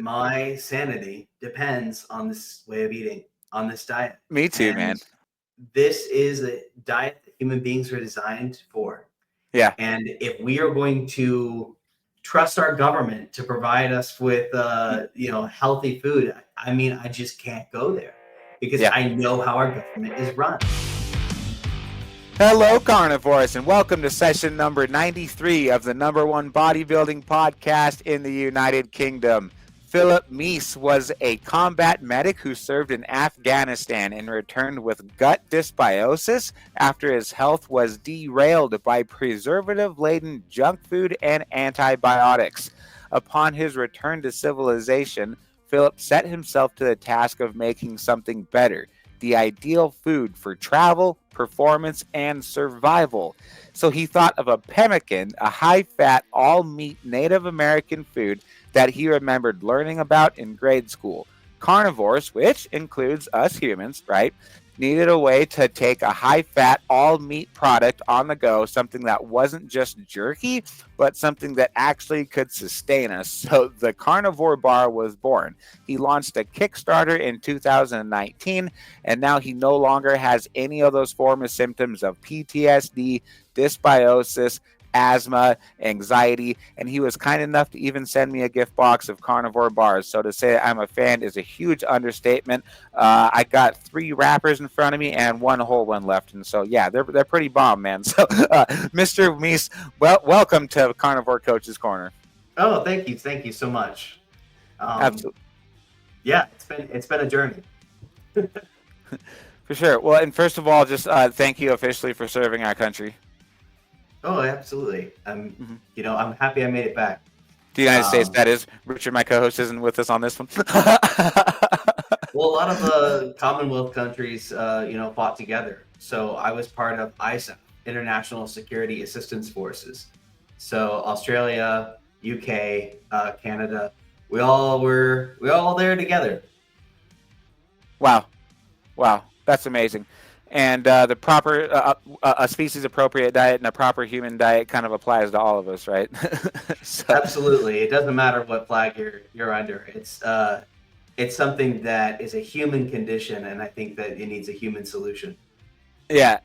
my sanity depends on this way of eating, on this diet. Me too, And man. this is a diet that human beings are designed for. Yeah. And if we are going to trust our government to provide us with, healthy food, I mean, I just can't go there because Yeah. I know how our government is run. Hello, carnivores, and welcome to session number 93 of the #1 bodybuilding podcast in the United Kingdom. Phillip Meece was a combat medic who served in Afghanistan and returned with gut dysbiosis after his health was derailed by preservative-laden junk food and antibiotics. Upon his return to civilization, Phillip set himself to the task of making something better, the ideal food for travel, performance, and survival. So he thought of a pemmican, a high-fat, all-meat Native American food that he remembered learning about in grade school. Carnivores, which includes us humans, right, needed a way to take a high-fat, all-meat product on the go, something that wasn't just jerky, but something that actually could sustain us. So the Carnivore Bar was born. He launched a Kickstarter in 2019, and now he no longer has any of those former symptoms of PTSD, dysbiosis, asthma, anxiety, and he was kind enough to even send me a gift box of Carnivore Bars. So to say I'm a fan is a huge understatement. I got 3 wrappers in front of me and 1 whole one left, and so yeah, they're pretty bomb, man. So Mr. Meece, welcome to Carnivore Coach's Corner. Oh, thank you so much. Absolutely. Yeah, it's been a journey. For sure. Well, and first of all, just thank you officially for serving our country. Oh, absolutely. I'm happy I made it back. The United States, that is. Richard, my co-host, isn't with us on this one. Well, a lot of the Commonwealth countries, fought together. So I was part of ISAF, International Security Assistance Forces. So Australia, UK, Canada, we all there together. Wow, that's amazing. And the proper, a species-appropriate diet and a proper human diet kind of applies to all of us, right? So. Absolutely. It doesn't matter what flag you're under. It's something that is a human condition, and I think that it needs a human solution. Yeah.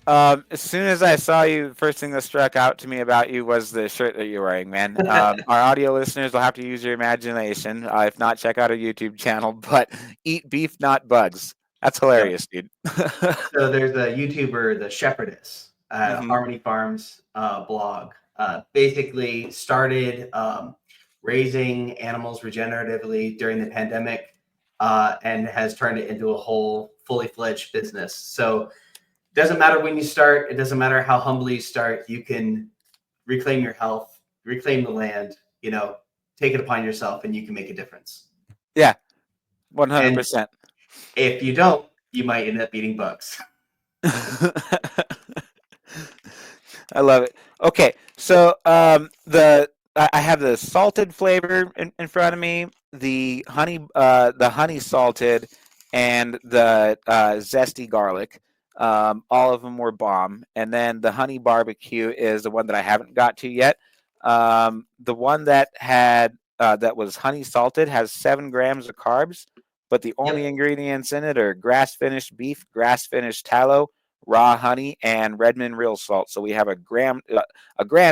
As soon as I saw you, the first thing that struck out to me about you was the shirt that you're wearing, man. Our audio listeners will have to use your imagination. If not, check out our YouTube channel. But eat beef, not bugs. That's hilarious, dude. So there's a YouTuber, the Shepherdess, Harmony Farms blog. Basically started raising animals regeneratively during the pandemic and has turned it into a whole fully fledged business. So it doesn't matter when you start. It doesn't matter how humbly you start. You can reclaim your health, reclaim the land, take it upon yourself, and you can make a difference. Yeah, 100%. If you don't, you might end up eating bugs. I love it. Okay, so I have the salted flavor in front of me, the honey salted, and the zesty garlic. All of them were bomb, and then the honey barbecue is the one that I haven't got to yet. The one that had that was honey salted has 7 grams of carbs, but the only ingredients in it are grass-finished beef, grass-finished tallow, raw honey, and Redmond real salt. So we have a grand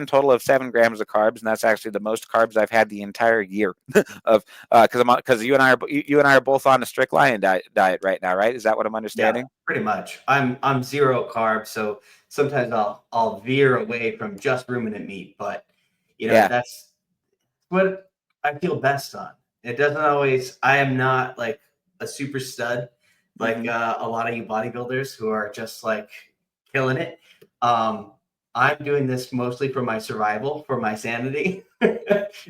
total of 7 grams of carbs, and that's actually the most carbs I've had the entire year. Of because you and I are both on a strict lion diet right now, right? Is that what I'm understanding? Yeah, pretty much. I'm 0 carbs, so sometimes I'll veer away from just ruminant meat, but that's what I feel best on. It doesn't always. I am not like a super stud like a lot of you bodybuilders who are just like killing it. I'm doing this mostly for my survival, for my sanity, and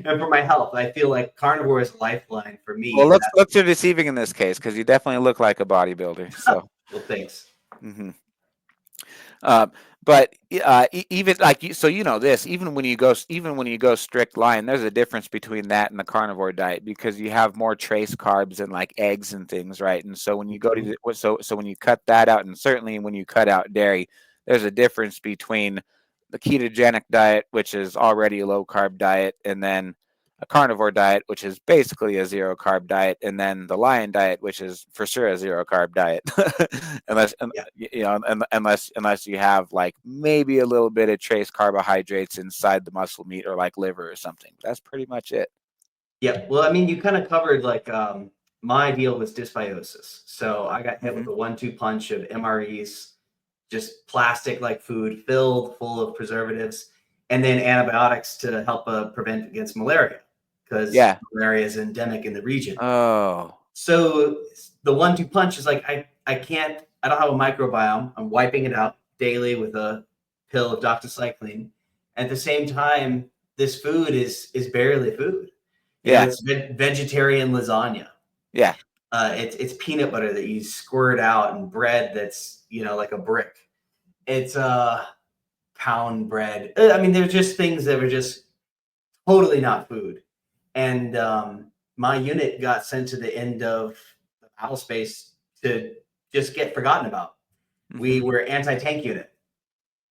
for my health. I feel like carnivore is a lifeline for me. Well, looks are deceiving in this case because you definitely look like a bodybuilder. So, well, thanks. But even like so, this. Even when you go strict line, there's a difference between that and the carnivore diet because you have more trace carbs and like eggs and things, right? And so when you go to so when you cut that out, and certainly when you cut out dairy, there's a difference between the ketogenic diet, which is already a low carb diet, and then a carnivore diet, which is basically a zero carb diet, and then the lion diet, which is for sure a zero carb diet, unless unless you have like maybe a little bit of trace carbohydrates inside the muscle meat or like liver or something. That's pretty much it. Yeah, well, I mean, you kind of covered like my deal was dysbiosis. So I got hit with a 1-2 punch of MREs, just plastic like food filled full of preservatives, and then antibiotics to help prevent against malaria, because malaria is endemic in the region. Oh. So the 1-2 punch is like, I don't have a microbiome. I'm wiping it out daily with a pill of doxycycline. At the same time, this food is barely food. You know, it's vegetarian lasagna. Yeah. It's peanut butter that you squirt out and bread that's, you know, like a brick. It's pound bread. I mean, there's just things that were just totally not food. And my unit got sent to the end of the battle space to just get forgotten about. We were anti-tank unit,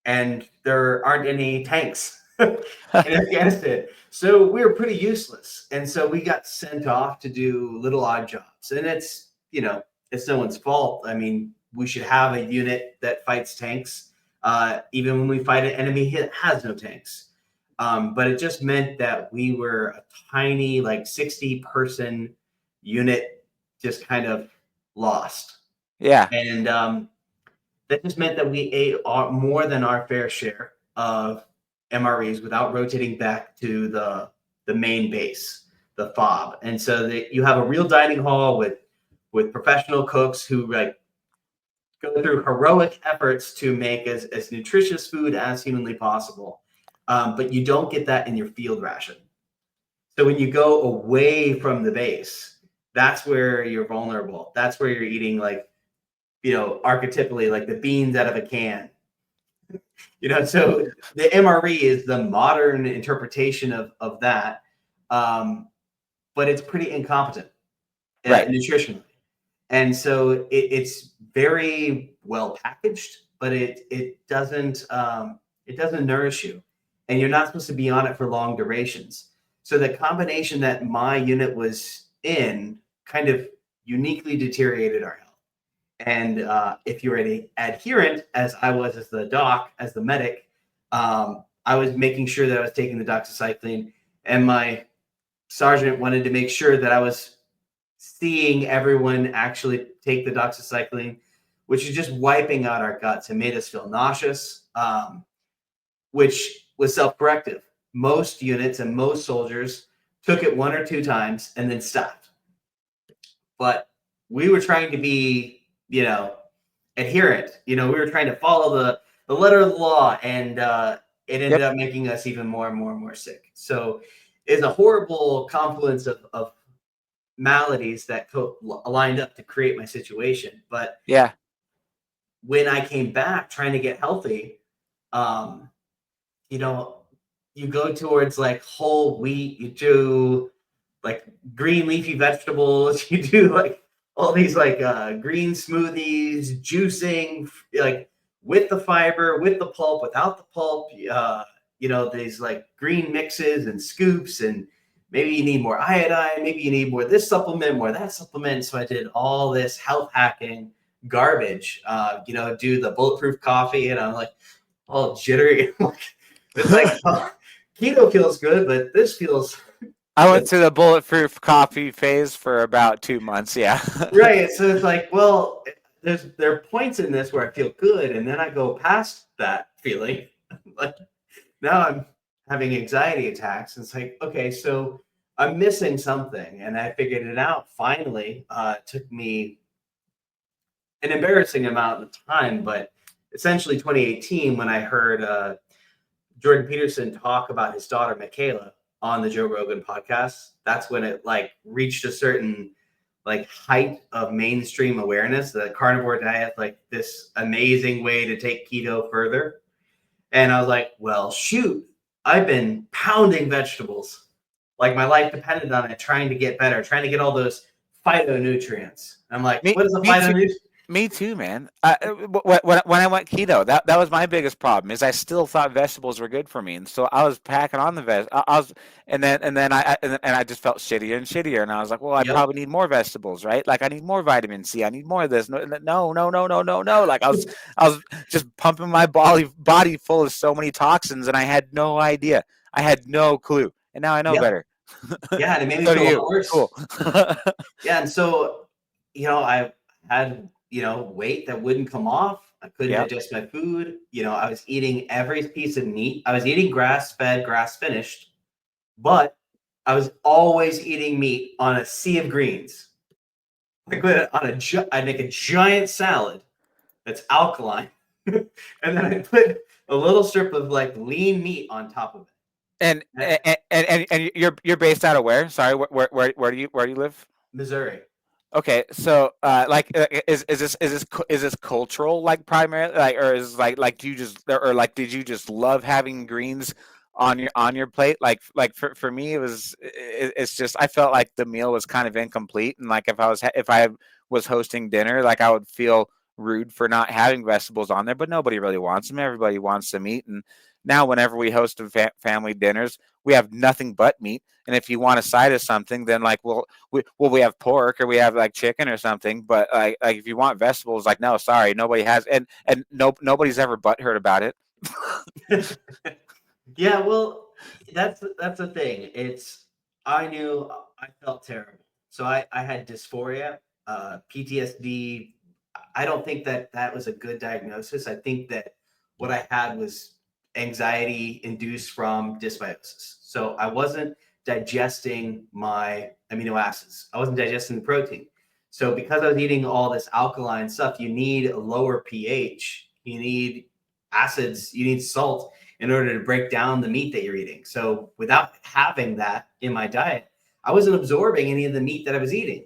and there aren't any tanks in Afghanistan. So we were pretty useless. And so we got sent off to do little odd jobs. And it's, you know, it's no one's fault. I mean, we should have a unit that fights tanks, even when we fight an enemy that has no tanks. But it just meant that we were a tiny, like 60-person unit, just kind of lost. Yeah. And that just meant that we ate more than our fair share of MREs without rotating back to the main base, the FOB. And so you have a real dining hall with professional cooks who like go through heroic efforts to make as nutritious food as humanly possible. But you don't get that in your field ration. So when you go away from the base, that's where you're vulnerable. That's where you're eating, like, you know, archetypally, like the beans out of a can. You know, so the MRE is the modern interpretation of that. But it's pretty incompetent nutritionally. And so it's very well packaged, but it doesn't nourish you. And you're not supposed to be on it for long durations. So the combination that my unit was in kind of uniquely deteriorated our health. And if you're an adherent, as I was as the doc, as the medic, I was making sure that I was taking the doxycycline. And my sergeant wanted to make sure that I was seeing everyone actually take the doxycycline, which is just wiping out our guts. It made us feel nauseous, which was self-corrective. Most units and most soldiers took it 1 or 2 times and then stopped. But we were trying to be, you know, adherent. You know, we were trying to follow the letter of the law, and it ended up making us even more and more and more sick. So it's a horrible confluence of maladies that aligned up to create my situation. But when I came back trying to get healthy, you know, you go towards like whole wheat, you do like green leafy vegetables, you do like all these like green smoothies, juicing, like with the fiber, with the pulp, without the pulp, you know, these like green mixes and scoops, and maybe you need more iodine, maybe you need more this supplement, more that supplement. So I did all this health hacking garbage, you know, do the bulletproof coffee, and I'm like all jittery. It's like, oh, keto feels good, but this feels... I went through the bulletproof coffee phase for about 2 months. Yeah. Right. So it's like, well, there are points in this where I feel good, and then I go past that feeling. Like now I'm having anxiety attacks. And it's like, okay, so I'm missing something, and I figured it out finally. It took me an embarrassing amount of time, but essentially 2018, when I heard Jordan Peterson talk about his daughter Michaela on the Joe Rogan podcast, that's when it like reached a certain like height of mainstream awareness, the carnivore diet, like this amazing way to take keto further. And I was like, well, shoot, I've been pounding vegetables. Like my life depended on it, trying to get better, trying to get all those phytonutrients. I'm like, what is a phytonutrient? Me too, man. When I went keto, that was my biggest problem. Is I still thought vegetables were good for me, and so I was packing on the I was, and I just felt shittier and shittier, and I was like, well, I Yep. probably need more vegetables, right? Like I need more vitamin C, I need more of this. No, no, no, no, no, no, no. Like I was just pumping my body full of so many toxins, and I had no idea. I had no clue, and now I know Yep. better. Yeah, and it made me So do feel a you. lot worse. Cool. Yeah, and so I had weight that wouldn't come off. I couldn't Yep. digest my food. I was eating every piece of meat. I was eating grass-fed, grass-finished, but I was always eating meat on a sea of greens. I put it on I make a giant salad that's alkaline, and then I put a little strip of like lean meat on top of it. And you're based out of where? Sorry, where do you live? Missouri. Okay, so is this cultural, like, primarily, like, or is like do you just, or like did you just love having greens on your plate? Like for me it's just I felt like the meal was kind of incomplete, and like if I was hosting dinner, like I would feel rude for not having vegetables on there, but nobody really wants them. Everybody wants some meat, and now whenever we host family dinners, we have nothing but meat. And if you want a side of something, then like we have pork or we have like chicken or something. But like if you want vegetables, like no, sorry, nobody has, and nobody's ever butthurt about it. Yeah, well, that's the thing. I felt terrible. So I had dysphoria, PTSD. I don't think that was a good diagnosis. I think that what I had was anxiety induced from dysbiosis. So I wasn't digesting my amino acids. I wasn't digesting the protein. So because I was eating all this alkaline stuff, you need a lower pH. You need acids. You need salt in order to break down the meat that you're eating. So without having that in my diet, I wasn't absorbing any of the meat that I was eating.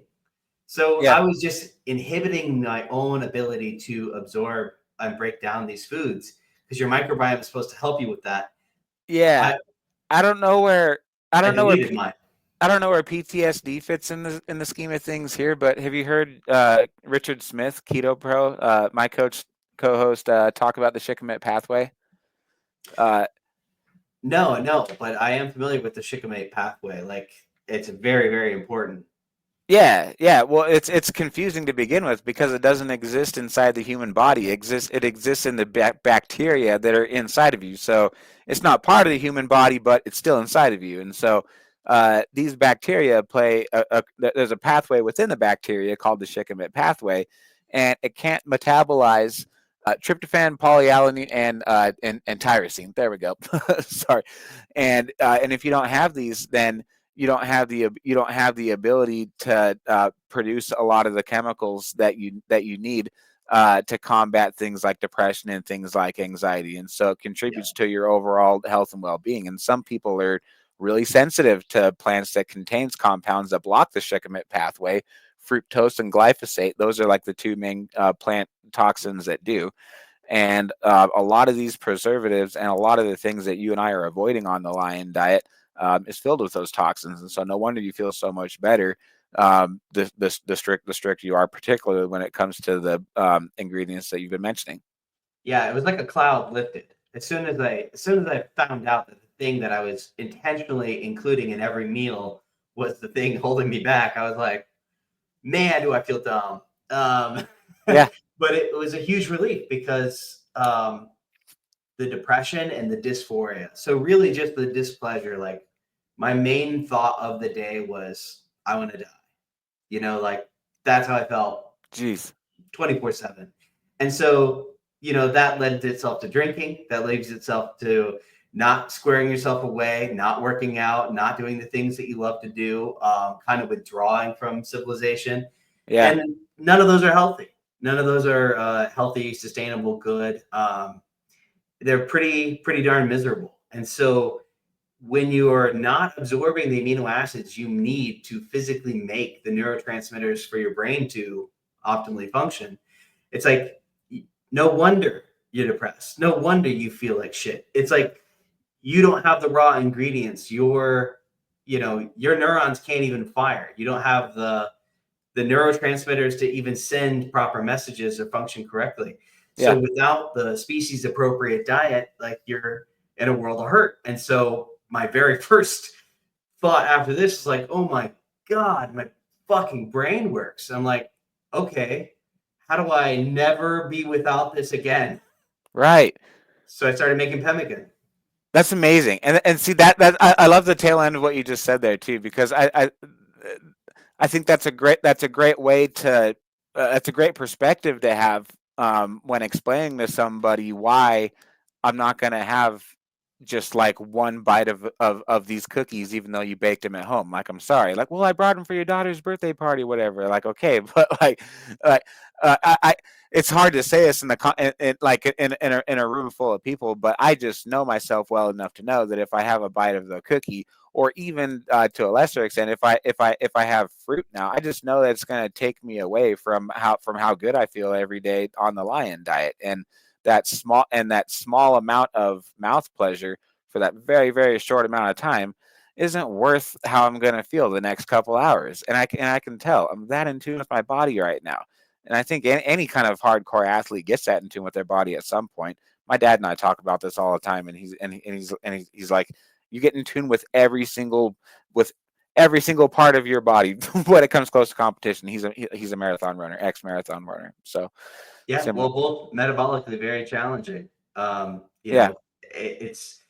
So Yeah, I was just inhibiting my own ability to absorb and break down these foods because your microbiome is supposed to help you with that. yeah. I, I don't know where I I don't know where deleted mine. I don't know where PTSD fits in the scheme of things here, but have you heard Richard Smith, Keto Pro, my co-host, talk about the Shikimate pathway? No, but I am familiar with the Shikimate pathway. Like it's very, very important. Yeah. Well, it's confusing to begin with because it doesn't exist inside the human body. It exists in the bacteria that are inside of you. So it's not part of the human body, but it's still inside of you. And so these bacteria play there's a pathway within the bacteria called the Shikimate pathway, and it can't metabolize tryptophan, polyalanine, and tyrosine. There we go. Sorry. And if you don't have these, then you don't have the ability to produce a lot of the chemicals that you need to combat things like depression and things like anxiety, and so it contributes to your overall health and well-being. And some people are really sensitive to plants that contains compounds that block the Shikimate pathway, fructose and glyphosate. Those are like the two main plant toxins that do. And a lot of these preservatives and a lot of the things that you and I are avoiding on the lion diet is filled with those toxins, and so no wonder you feel so much better. The strict you are, particularly when it comes to the ingredients that you've been mentioning. Yeah, it was like a cloud lifted. As soon as I found out that the thing that I was intentionally including in every meal was the thing holding me back, I was like, man, do I feel dumb. Yeah. But it was a huge relief because the depression and the dysphoria. So really just the displeasure. Like my main thought of the day was, I want to die. Like that's how I felt Jeez. 24/7. And so, that lends itself to drinking, that leads itself to not squaring yourself away, not working out, not doing the things that you love to do, kind of withdrawing from civilization. Yeah. And none of those are healthy. None of those are healthy, sustainable, good. They're pretty darn miserable. And so when you are not absorbing the amino acids you need to physically make the neurotransmitters for your brain to optimally function, it's like, no wonder you're depressed. No wonder you feel like shit. It's like you don't have the raw ingredients. Your neurons can't even fire. You don't have the neurotransmitters to even send proper messages or function correctly. Yeah. So without the species appropriate diet, like you're in a world of hurt. And so my very first thought after this is like, oh my God, my fucking brain works. I'm like, okay, how do I never be without this again? Right. So I started making pemmican. That's amazing. And see that I love the tail end of what you just said there too, because I think that's a great way to that's a great perspective to have when explaining to somebody why I'm not going to have just like one bite of these cookies, even though you baked them at home. Like, I'm sorry. Like, well, I brought them for your daughter's birthday party, whatever. Like, okay, but I it's hard to say this in a room full of people, but I just know myself well enough to know that if I have a bite of the cookie, or even to a lesser extent, if I have fruit now, I just know that it's going to take me away from how good I feel every day on the lion diet, and that small amount of mouth pleasure for that very, very short amount of time isn't worth how I'm going to feel the next couple hours. And I can tell I'm that in tune with my body right now. And I think any kind of hardcore athlete gets that in tune with their body at some point. My dad and I talk about this all the time, and he's like, you get in tune with every single part of your body when it comes close to competition. He's a marathon runner, ex-marathon runner. So yeah, similar. well, both metabolically very challenging. You know, it's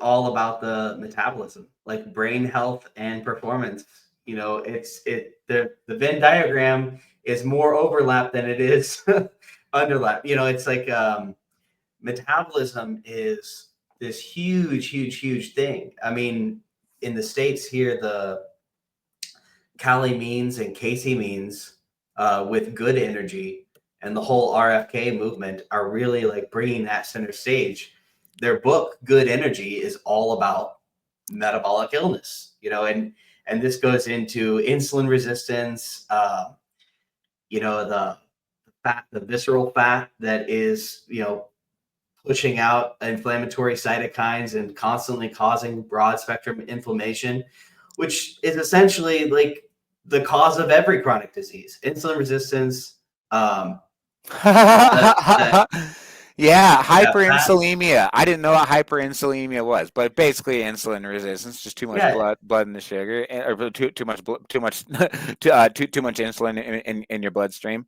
all about the metabolism, like brain health and performance. You know, the Venn diagram is more overlap than it is underlap. You know, it's like metabolism is this huge thing. I mean, in the States here, the calamines and caseamines with good energy and the whole RFK movement are really like bringing that center stage. Their book, Good Energy, is all about metabolic illness, you know, and this goes into insulin resistance, you know, the fat, the visceral fat that is, you know, pushing out inflammatory cytokines and constantly causing broad spectrum inflammation, which is essentially like the cause of every chronic disease, insulin resistance. Yeah, hyperinsulinemia. I didn't know what hyperinsulinemia was, but basically insulin resistance, just too much blood in the sugar, or too much insulin in your bloodstream,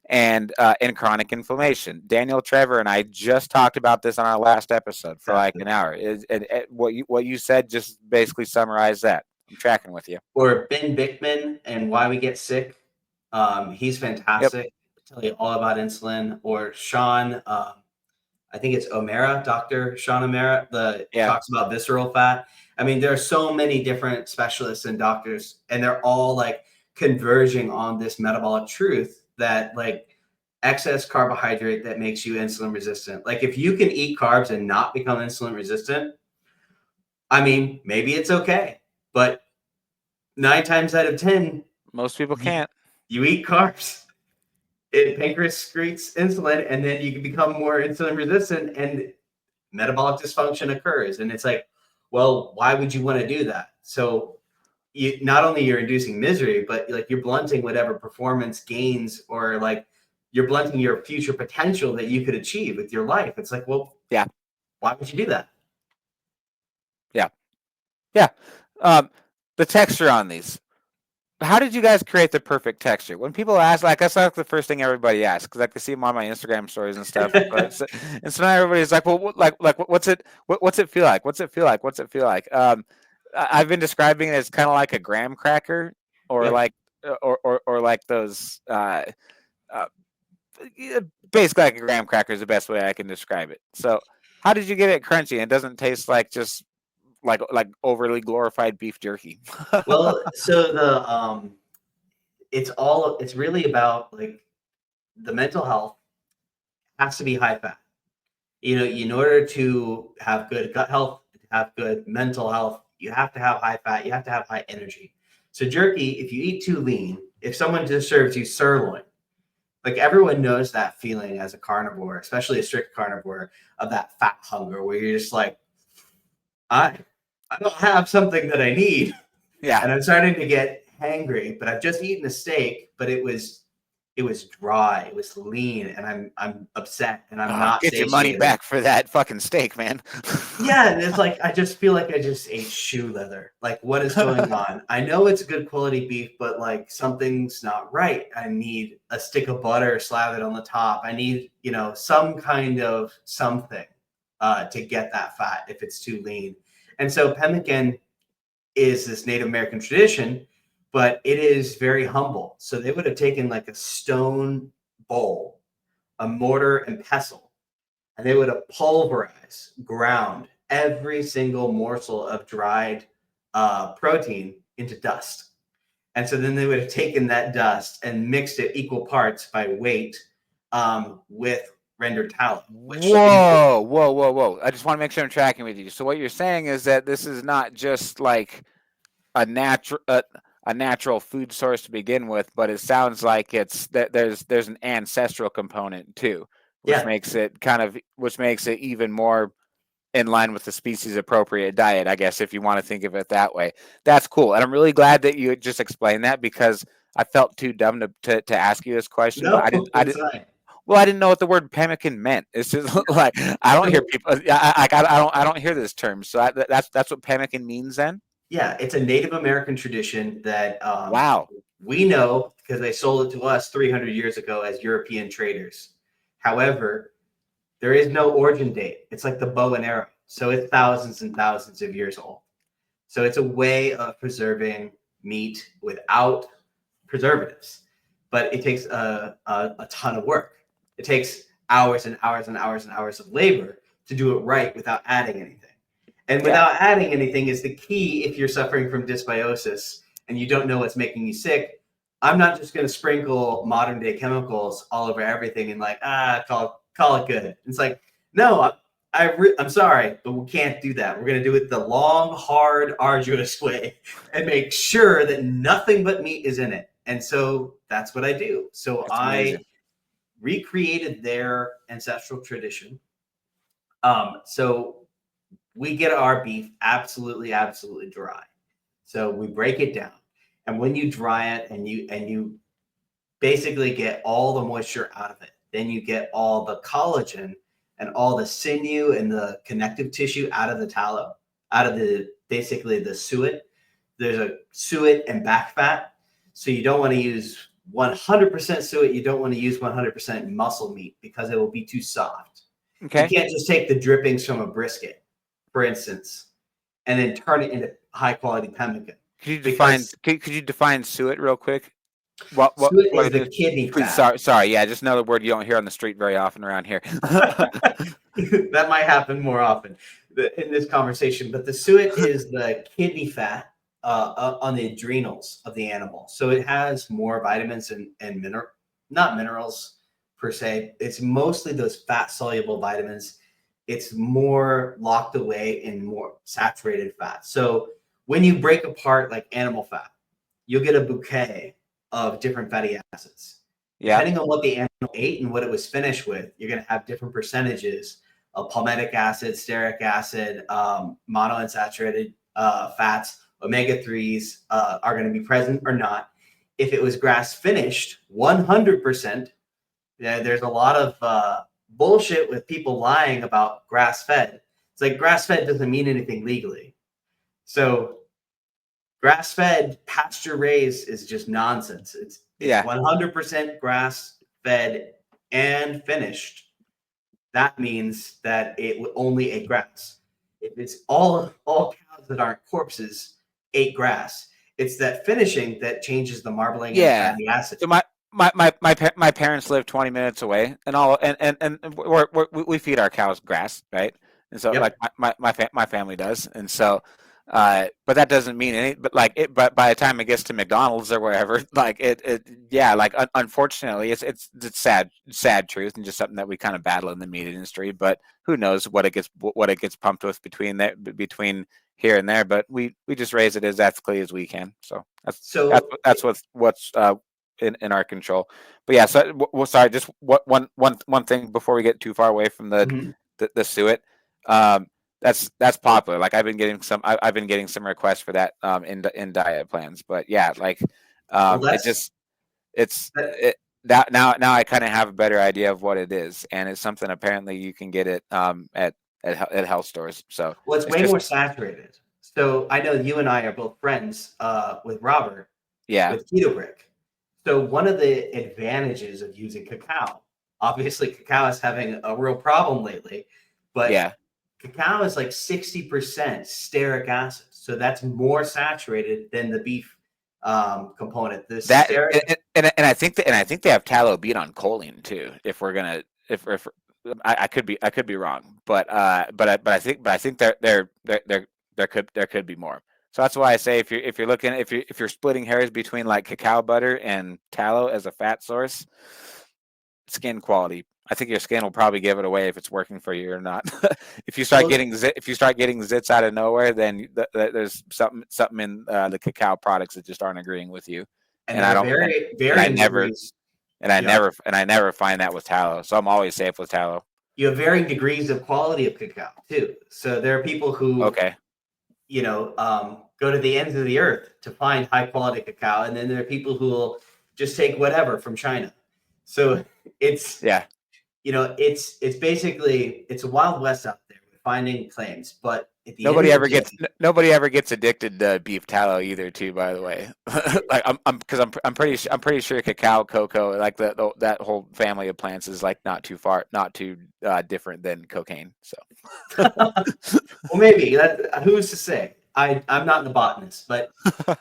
and chronic inflammation. Daniel, Trevor, and I just talked about this on our last episode for like an hour. What you said just basically summarized that. I'm tracking with you. Or Ben Bikman and Why We Get Sick. He's fantastic. Yep. Tell you all about insulin. Or Sean, I think it's O'Mara, Dr. Sean O'Mara, talks about visceral fat. I mean, there are so many different specialists and doctors, and they're all like converging on this metabolic truth that like excess carbohydrate that makes you insulin resistant. Like if you can eat carbs and not become insulin resistant, I mean, maybe it's okay, but 9 times out of 10, most people can't. You eat carbs, pancreas secretes insulin, and then you can become more insulin resistant, and metabolic dysfunction occurs. And it's like, well, why would you want to do that? So you not only you're inducing misery, but like you're blunting whatever performance gains, or like you're blunting your future potential that you could achieve with your life. It's like, well, yeah, why would you do that? Yeah. The texture on these. How did you guys create the perfect texture? When people ask, like, that's like the first thing everybody asks, because I can see them on my Instagram stories and stuff. And so now everybody's like, well, what's it feel like? What's it feel like? What's it feel like? I've been describing it as kind of like a graham cracker, or like, or like those, basically like a graham cracker is the best way I can describe it. So, how did you get it crunchy? It doesn't taste like just like overly glorified beef jerky. Well, so it's really about like the mental health has to be high fat. You know, in order to have good gut health, have good mental health, you have to have high fat, you have to have high energy. So jerky, if you eat too lean, if someone just serves you sirloin, like everyone knows that feeling as a carnivore, especially a strict carnivore, of that fat hunger where you're just like, I don't have something that I need. Yeah. And I'm starting to get hangry, but I've just eaten a steak, but it was dry, it was lean, and I'm upset, and I'm not get satiated. your money back for that fucking steak, man. Yeah, and it's like I just feel like I just ate shoe leather. Like, what is going on? I know it's good quality beef, but like something's not right. I need a stick of butter slathered on the top. I need, some kind of something to get that fat if it's too lean. And so pemmican is this Native American tradition, but it is very humble. So they would have taken like a stone bowl, a mortar and pestle, and they would have pulverized, ground every single morsel of dried protein into dust. And so then they would have taken that dust and mixed it equal parts by weight with rendered tallow. Whoa. I just want to make sure I'm tracking with you. So what you're saying is that this is not just like a natural food source to begin with, but it sounds like it's that there's an ancestral component too, which makes it even more in line with the species appropriate diet, I guess, if you want to think of it that way. That's cool. And I'm really glad that you just explained that, because I felt too dumb to ask you this question. No, but I didn't know what the word pemmican meant. It's just like I don't hear people. I don't hear this term. So that's what pemmican means then. Yeah, it's a Native American tradition that wow, we know because they sold it to us 300 years ago as European traders. However, there is no origin date. It's like the bow and arrow. So it's thousands and thousands of years old. So it's a way of preserving meat without preservatives. But it takes a ton of work. It takes hours and hours and hours and hours of labor to do it right without adding anything. And without adding anything is the key if you're suffering from dysbiosis and you don't know what's making you sick. I'm not just going to sprinkle modern day chemicals all over everything and like, call it good. It's like, no, I'm sorry, but we can't do that. We're going to do it the long, hard, arduous way and make sure that nothing but meat is in it. And so that's what I do. So I recreated their ancestral tradition. So we get our beef absolutely dry. So we break it down. And when you dry it and you basically get all the moisture out of it, then you get all the collagen and all the sinew and the connective tissue out of the tallow, out of basically the suet. There's a suet and back fat. So you don't want to use 100% suet. You don't want to use 100% muscle meat because it will be too soft. Okay. You can't just take the drippings from a brisket, for instance, and then turn it into high quality pemmican. Could you define suet real quick? What is the kidney fat? Sorry. Yeah, just another word you don't hear on the street very often around here. That might happen more often in this conversation, but the suet is the kidney fat on the adrenals of the animal. So it has more vitamins and not minerals per se. It's mostly those fat soluble vitamins. It's more locked away in more saturated fat. So when you break apart like animal fat, you'll get a bouquet of different fatty acids. Yeah. Depending on what the animal ate and what it was finished with, you're going to have different percentages of palmitic acid, stearic acid, monounsaturated fats, omega-3s are going to be present or not. If it was grass finished, 100%, there's a lot of bullshit with people lying about grass-fed. It's like grass-fed doesn't mean anything legally. So grass-fed, pasture-raised is just nonsense. It's 100% grass-fed and finished. That means that it only ate grass. If it's all cows that aren't corpses ate grass, it's that finishing that changes the marbling and fatty acids. So my parents live 20 minutes away, and we feed our cows grass, right? And so like my family does, and so. But that doesn't mean any. But but by the time it gets to McDonald's or wherever, unfortunately, it's sad truth and just something that we kind of battle in the meat industry. But who knows what it gets pumped with between here and there. But we just raise it as ethically as we can. So that's what's in our control. But yeah, so sorry, just one thing before we get too far away from the suet. that's popular. Like I've been getting some requests for that in diet plans. But yeah, like Well, now I kind of have a better idea of what it is, and it's something apparently you can get it at health stores. So well, it's it's way just more saturated. So I know you and I are both friends with Robert yeah. with Keto Brick. So one of the advantages of using cacao, obviously cacao is having a real problem lately, but Yeah. cacao is like 60% stearic acid. So that's more saturated than the beef component. The That stearic, and I think they have tallow beat on choline too. If we're gonna if I could be wrong, but I think there could be more. So that's why I say if you're splitting hairs between like cacao butter and tallow as a fat source, skin quality, I think your skin will probably give it away if it's working for you or not. If you start getting zits out of nowhere, then there's something in the cacao products that just aren't agreeing with you. and And there I are don't and I varying never degrees. and I Yeah, never find that with tallow. So I'm always safe with tallow. you have varying degrees of quality of cacao too. So there are people who, Okay. go to the ends of the earth to find high quality cacao, and then there are people who will just take whatever from China. So it's Yeah. it's basically it's a wild west out there with finding claims, but at the end Nobody of the ever day, gets addicted to beef tallow either, too. By the way, like I'm pretty sure cacao, cocoa, like that whole family of plants is like not too different than cocaine. So, well, maybe who's to say? I'm not the botanist, but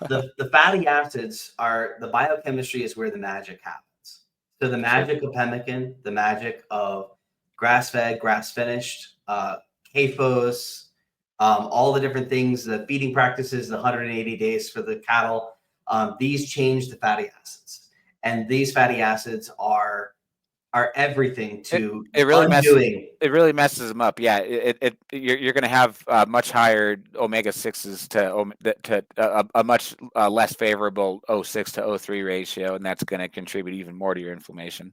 the fatty acids are the biochemistry is where the magic happens. So the sure. magic of pemmican, the magic of grass-fed, grass-finished, CAFOs, all the different things, the feeding practices, the 180 days for the cattle, these change the fatty acids. And these fatty acids are everything to It really undoing. messes them up. Yeah, you're going to have much higher omega-6s to a much less favorable O6 to O3 ratio, and that's going to contribute even more to your inflammation.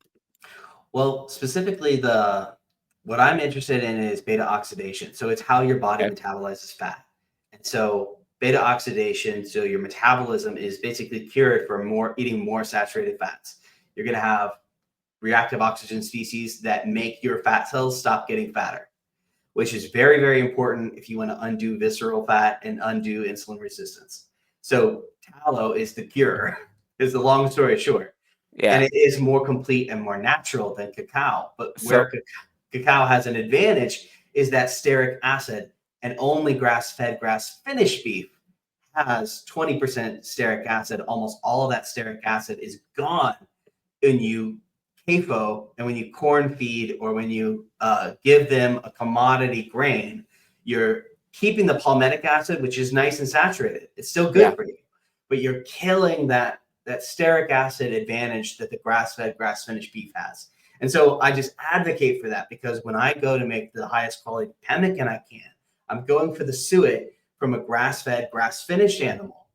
Well, specifically what I'm interested in is beta oxidation. So it's how your body Okay. metabolizes fat. And so beta oxidation, so your metabolism is basically cured for eating more saturated fats. You're going to have reactive oxygen species that make your fat cells stop getting fatter, which is very, very important if you want to undo visceral fat and undo insulin resistance. So tallow is the cure, is the long story short. And Yeah. it is more complete and more natural than cacao. But So where cacao has an advantage is that stearic acid, and only grass-fed, grass-finished beef has 20% stearic acid. Almost all of that stearic acid is gone when you CAFO and when you corn feed or when you give them a commodity grain. You're keeping the palmitic acid, which is nice and saturated. It's still good for you, but you're killing that stearic acid advantage that the grass-fed, grass-finished beef has. And so I just advocate for that, because when I go to make the highest quality pemmican I can, I'm going for the suet from a grass-fed, grass-finished animal.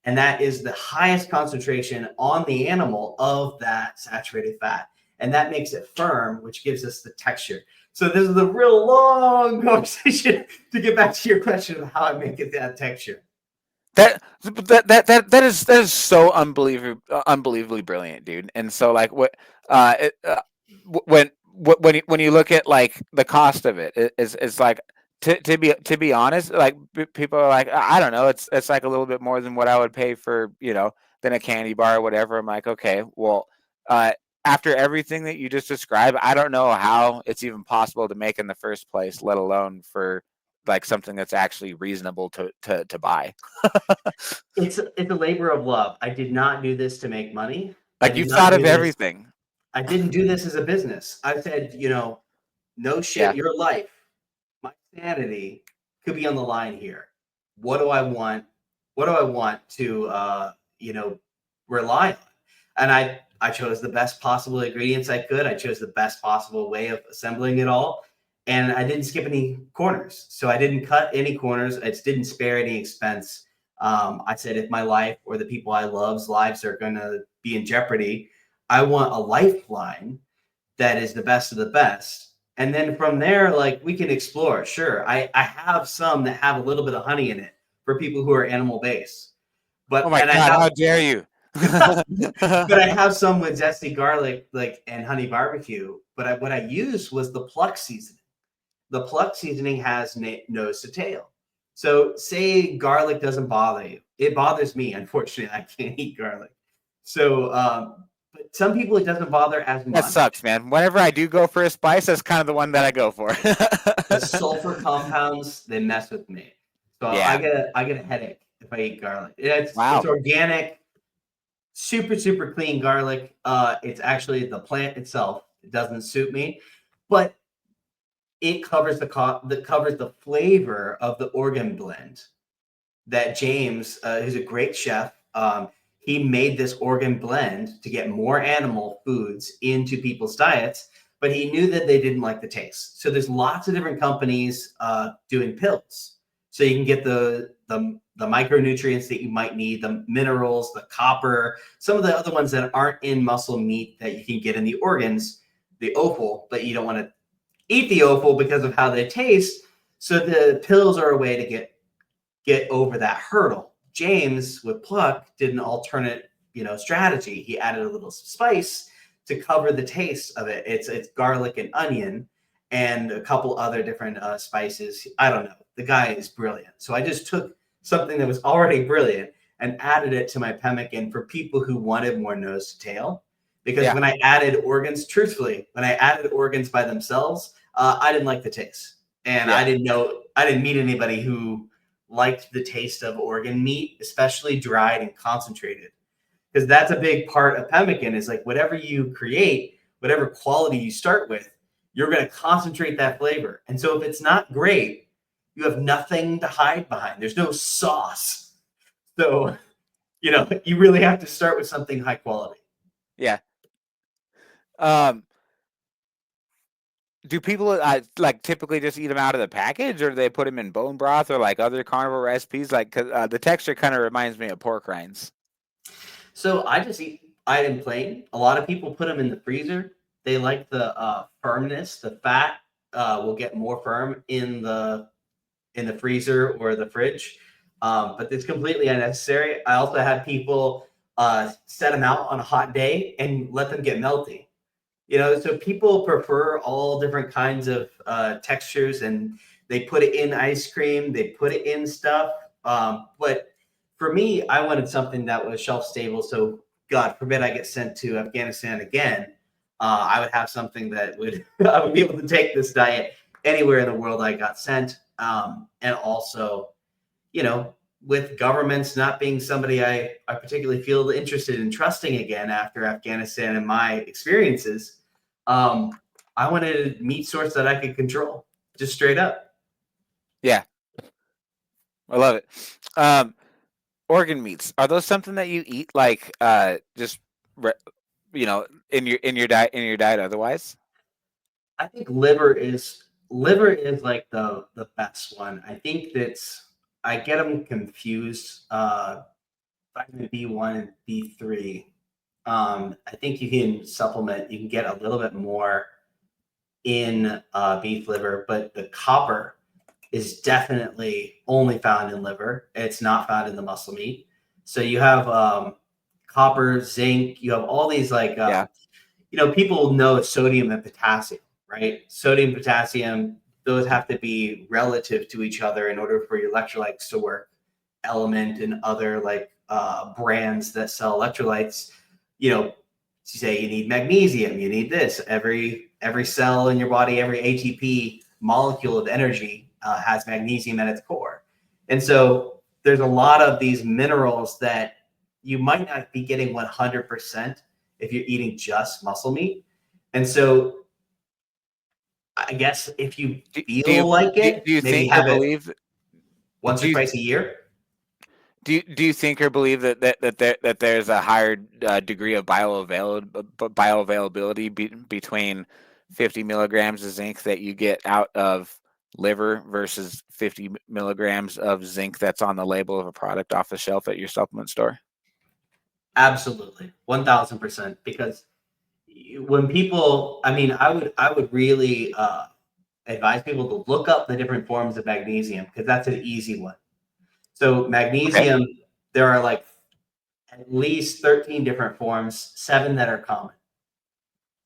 And that is the highest concentration on the animal of that saturated fat. And that makes it firm, which gives us the texture. So this is a real long conversation to get back to your question of how I make it that texture. That is so unbelievably brilliant, dude. And so like when you look at like the cost of it's like to be honest, like people are like, I don't know, it's like a little bit more than what I would pay for, than a candy bar or whatever. I'm like, okay, well, after everything that you just described, I don't know how it's even possible to make in the first place, let alone for like something that's actually reasonable to buy. It's a labor of love. I did not do this to make money. I Like did you've not thought do of this. everything. I didn't do this as a business. I said, no shit, Yeah. your life, my sanity could be on the line here. What do I want? What do I want to, rely on? And I chose the best possible ingredients I could. I chose the best possible way of assembling it all. And I didn't skip any corners. So I didn't cut any corners. I just didn't spare any expense. I said, if my life or the people I love's lives are going to be in jeopardy, I want a lifeline that is the best of the best. And then from there, like, we can explore. Sure, I have some that have a little bit of honey in it for people who are animal based. Oh But my and I God, have how dare you? but I have some with zesty garlic, like, and honey barbecue. But what I used was the pluck seasoning. The pluck seasoning has nose to tail. So say garlic doesn't bother you. It bothers me, unfortunately. I can't eat garlic. So, but some people it doesn't bother as That much. sucks, man. Whenever I do go for a spice, that's kind of the one that I go for. The sulfur compounds, they mess with me. So Yeah. I get a headache if I eat garlic. It's Wow. organic, super clean garlic. It's actually the plant itself. It doesn't suit me, but it covers the flavor of the organ blend that James, who's a great chef, he made this organ blend to get more animal foods into people's diets, but he knew that they didn't like the taste. So there's lots of different companies doing pills, so you can get the micronutrients that you might need, the minerals, the copper, some of the other ones that aren't in muscle meat that you can get in the organs, the offal, but you don't want to eat the offal because of how they taste. So the pills are a way to get over that hurdle. James with pluck did an alternate, strategy. He added a little spice to cover the taste of it. It's garlic and onion and a couple other different spices. I don't know. The guy is brilliant. So I just took something that was already brilliant and added it to my pemmican for people who wanted more nose to tail. Because when I added organs, truthfully, when I added organs by themselves, I didn't like the taste. And I didn't meet anybody who liked the taste of organ meat, especially dried and concentrated. Because that's a big part of pemmican is like whatever you create, whatever quality you start with, you're going to concentrate that flavor. And so if it's not great, you have nothing to hide behind. There's no sauce. So, you really have to start with something high quality. Yeah. Do people like typically just eat them out of the package, or do they put them in bone broth or like other carnivore recipes? Like, cause the texture kind of reminds me of pork rinds. So I just eat item plain. A lot of people put them in the freezer. They like the firmness. The fat will get more firm in the freezer or the fridge, but it's completely unnecessary. I also had people set them out on a hot day and let them get melty. So people prefer all different kinds of textures, and they put it in ice cream, they put it in stuff. But for me, I wanted something that was shelf stable. So God forbid I get sent to Afghanistan again. I would have something that would I would be able to take this diet anywhere in the world I got sent. And also, with governments not being somebody I particularly feel interested in trusting again after Afghanistan and my experiences, I wanted a meat source that I could control, just straight up. Yeah, I love it. Organ meats, are those something that you eat like just in your diet otherwise? I think liver is like the best one. I think I get them confused. Vitamin B1 and B3. I think you can supplement. You can get a little bit more in beef liver, but the copper is definitely only found in liver. It's not found in the muscle meat. So you have copper, zinc. You have all these people know sodium and potassium, right? Sodium, potassium, those have to be relative to each other in order for your electrolytes to work. Element and other brands that sell electrolytes, you say you need magnesium, you need this. Every cell in your body, every ATP molecule of energy has magnesium at its core. And so there's a lot of these minerals that you might not be getting 100% if you're eating just muscle meat. And so I guess if you feel like it, do you maybe think or have it believe once or twice a year. Do you think or believe that there's a higher degree of bioavailability between 50 milligrams of zinc that you get out of liver versus 50 milligrams of zinc that's on the label of a product off the shelf at your supplement store? Absolutely, 1000%. Because when people, I mean, I would really advise people to look up the different forms of magnesium, because that's an easy one. So magnesium, there are like at least 13 different forms, 7 that are common.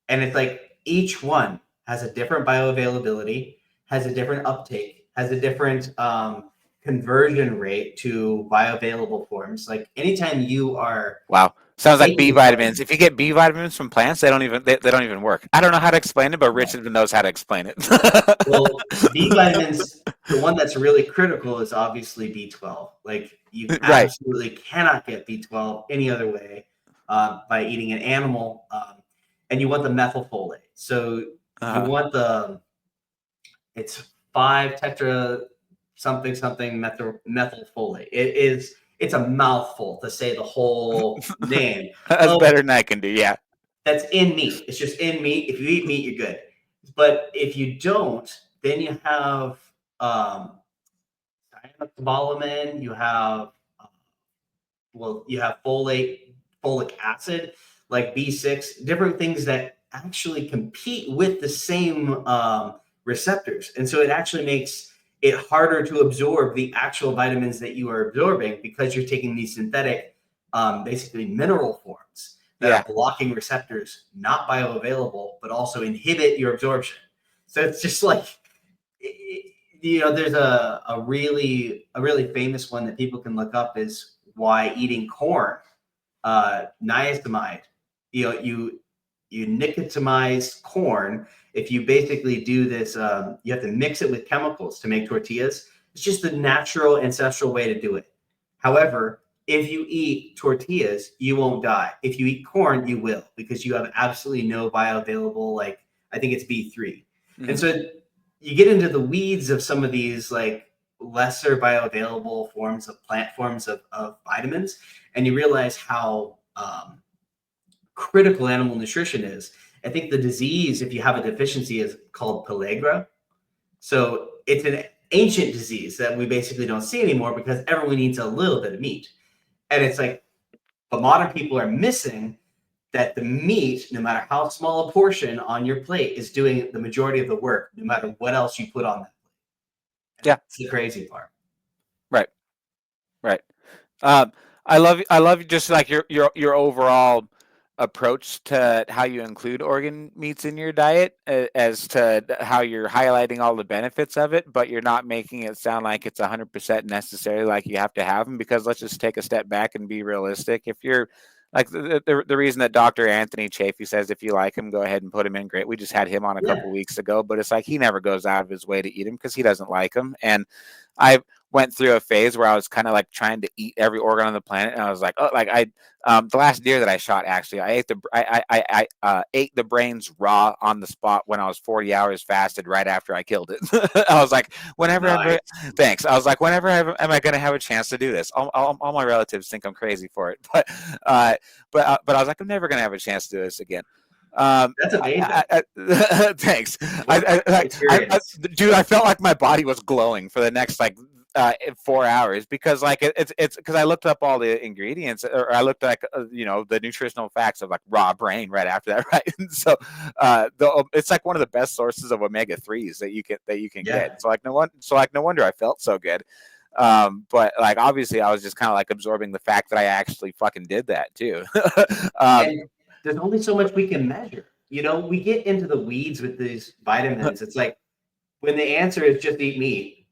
And it's like each one has a different bioavailability, has a different uptake, has a different conversion rate to bioavailable forms. Like anytime you are sounds like B vitamins. If you get B vitamins from plants, they don't even work. I don't know how to explain it, but Richard knows how to explain it. Well, B vitamins, the one that's really critical is obviously B12. Like you absolutely cannot get B12 any other way by eating an animal. And you want the methylfolate. So you want it's 5 tetra something methylfolate. It's a mouthful to say the whole name. That's better than I can do. Yeah. That's in meat. It's just in meat. If you eat meat, you're good. But if you don't, then you have cyanocobalamin, you have folic acid, like B6, different things that actually compete with the same receptors. And so it actually makes it harder to absorb the actual vitamins that you are absorbing, because you're taking these synthetic, basically mineral forms that are blocking receptors, not bioavailable, but also inhibit your absorption. So it's just like, there's a really famous one that people can look up, is why eating corn, niacinamide, you nicotinize corn. If you basically do this, you have to mix it with chemicals to make tortillas. It's just the natural ancestral way to do it. However, if you eat tortillas, you won't die. If you eat corn, you will, because you have absolutely no bioavailable, like I think it's B3. Mm-hmm. And so you get into the weeds of some of these like lesser bioavailable forms of plant forms of vitamins, and you realize how critical animal nutrition is. I think the disease, if you have a deficiency, is called pellagra. So it's an ancient disease that we basically don't see anymore, because everyone eats a little bit of meat. And it's like, but modern people are missing that the meat, no matter how small a portion on your plate, is doing the majority of the work, no matter what else you put on that plate. And that's the crazy part. Right. I love just like your overall approach to how you include organ meats in your diet, as to how you're highlighting all the benefits of it, but you're not making it sound like it's 100% necessary, like you have to have them. Because let's just take a step back and be realistic. If you're like the reason that Dr. Anthony Chafee says if you like him, go ahead and put him in. Great. We just had him on a couple weeks ago, but it's like he never goes out of his way to eat him because he doesn't like them. And I went through a phase where I was kind of like trying to eat every organ on the planet, and I was like, oh, like the last deer that I shot, actually, I ate the brains raw on the spot when I was 40 hours fasted right after I killed it. I was like, thanks. I was like, whenever am I going to have a chance to do this? All my relatives think I'm crazy for it, but I was like, I'm never going to have a chance to do this again. That's amazing. Thanks. Dude, I felt like my body was glowing for the next 4 hours, because like it's because I looked up all the ingredients, or I looked at the nutritional facts of like raw brain right after that, right? And so it's like one of the best sources of omega-3s that you can get. So no wonder I felt so good. But like obviously I was just kind of like absorbing the fact that I actually fucking did that too. And there's only so much we can measure. We get into the weeds with these vitamins. It's like when the answer is just eat meat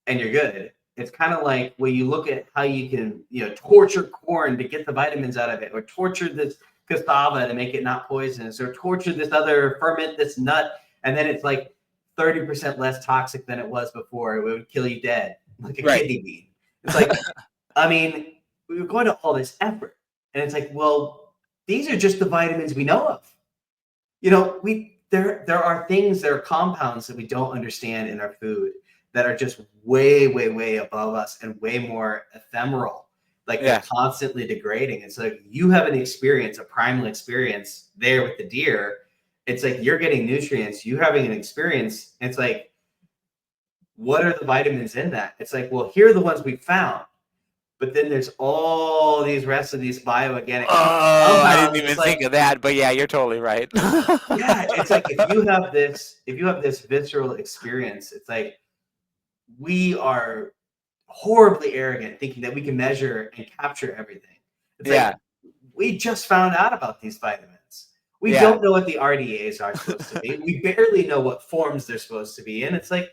and you're good. It's kind of like when you look at how you can, torture corn to get the vitamins out of it, or torture this cassava to make it not poisonous, or torture this other ferment, this nut, and then it's like 30% less toxic than it was before. It would kill you dead, like a kidney bean. It's like, I mean, we were going to all this effort, and it's like, well, these are just the vitamins we know of. There are things, there are compounds that we don't understand in our food that are just way, way, way above us and way more ephemeral. Like they're constantly degrading. And so like, you have an experience, a primal experience there with the deer. It's like you're getting nutrients, you having an experience. It's like, what are the vitamins in that? It's like, well, here are the ones we found. but then there's all these rest of these bioorganic Oh, I didn't compounds. even It's think like, of that, but yeah, you're totally right. yeah, it's like if you have this visceral experience, it's like we are horribly arrogant thinking that we can measure and capture everything. It's like we just found out about these vitamins. We don't know what the RDAs are supposed to be. We barely know what forms they're supposed to be in. It's like,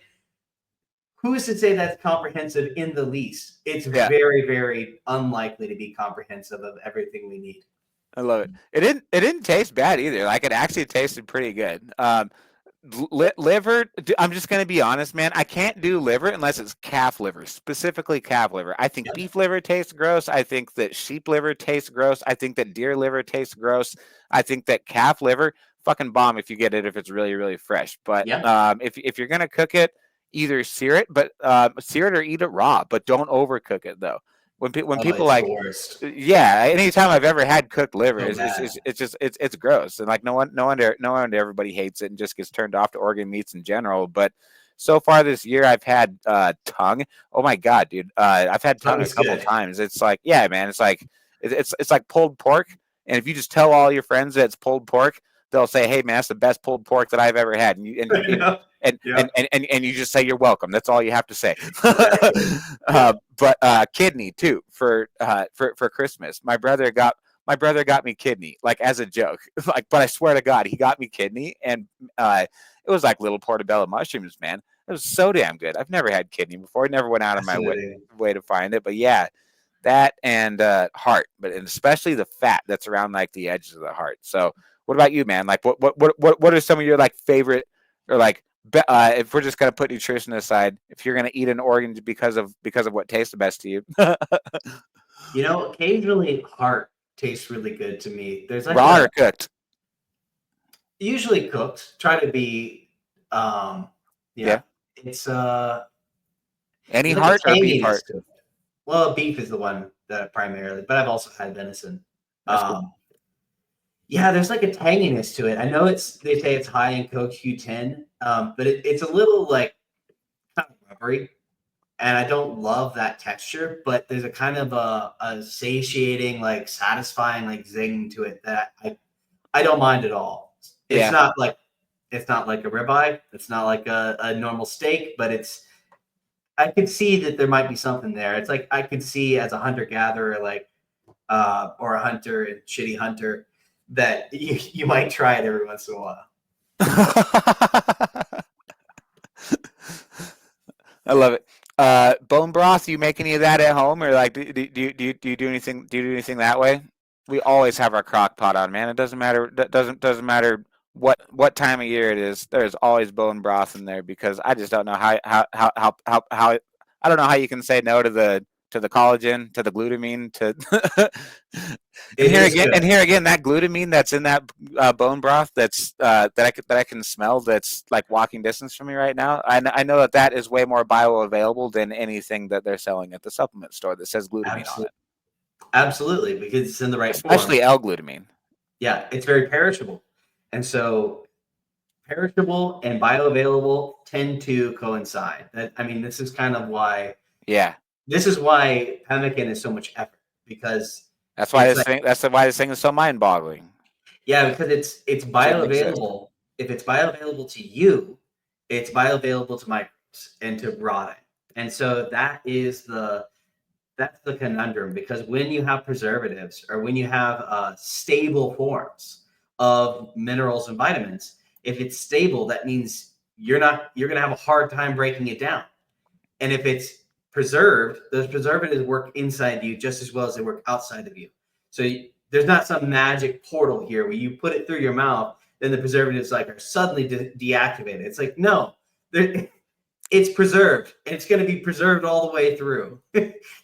who's to say that's comprehensive in the least? It's very, very unlikely to be comprehensive of everything we need. I love it. It didn't taste bad either. Like, it actually tasted pretty good. Liver, I'm just going to be honest, man. I can't do liver unless it's calf liver, specifically calf liver. I think beef liver tastes gross. I think that sheep liver tastes gross. I think that deer liver tastes gross. I think that calf liver, fucking bomb if you get it, if it's really, really fresh. But if you're going to cook it, either sear it or eat it raw, but don't overcook it though. When people like, anytime I've ever had cooked liver, it's gross, and like no wonder everybody hates it and just gets turned off to organ meats in general. But so far this year, I've had tongue. Oh my god, dude! I've had tongue a couple times. It's like, yeah, man. It's like it's like pulled pork, and if you just tell all your friends that it's pulled pork, they'll say, "Hey, man, that's the best pulled pork that I've ever had." And you just say you're welcome. That's all you have to say. But kidney too for Christmas. My brother got me kidney, like, as a joke. Like, but I swear to God, he got me kidney, and it was like little portobello mushrooms, man. It was so damn good. I've never had kidney before. I never went out of my way to find it. But yeah, that and heart, and especially the fat that's around like the edges of the heart. So what about you, man? Like, what are some of your like favorite, or like, if we're just gonna put nutrition aside, if you're gonna eat an organ because of what tastes the best to you? Occasionally heart tastes really good to me. There's like raw or cooked? Usually cooked. Try to be, It's any heart or beef heart? Well, beef is the one that primarily, but I've also had venison. That's cool. Yeah, there's like a tanginess to it. I know they say it's high in CoQ10, but it's a little like kind of rubbery, and I don't love that texture. But there's a kind of a satiating, like satisfying, like zing to it that I don't mind at all. It's not like a ribeye. It's not like a normal steak, but I could see that there might be something there. It's like I could see as a hunter gatherer, like or a hunter, a shitty hunter, that you might try it every once in a while. I love it. Bone broth, you make any of that at home, or like do you do anything that way? We always have our crock pot on, man. It doesn't matter. Doesn't matter what time of year it is. There's always bone broth in there, because I just don't know how I don't know how you can say no to the collagen, to the glutamine, to and here again, that glutamine that's in that bone broth, that's that I can smell, that's like walking distance from me right now. I know that is way more bioavailable than anything that they're selling at the supplement store that says glutamine on it. Absolutely, because it's in the right form. Especially L-glutamine. Yeah, it's very perishable, and so perishable and bioavailable tend to coincide. This is kind of why. Yeah. This is why pemmican is so much effort, because that's why this thing is so mind-boggling. Yeah, because it's bioavailable. If it's bioavailable to you, it's bioavailable to microbes and to rotting. And so that's the conundrum, because when you have preservatives, or when you have stable forms of minerals and vitamins, if it's stable, that means you're going to have a hard time breaking it down. And if it's preserved, those preservatives work inside you just as well as they work outside of you. So there's not some magic portal here where you put it through your mouth, then the preservatives are suddenly deactivated. It's like, no, it's preserved, and it's going to be preserved all the way through.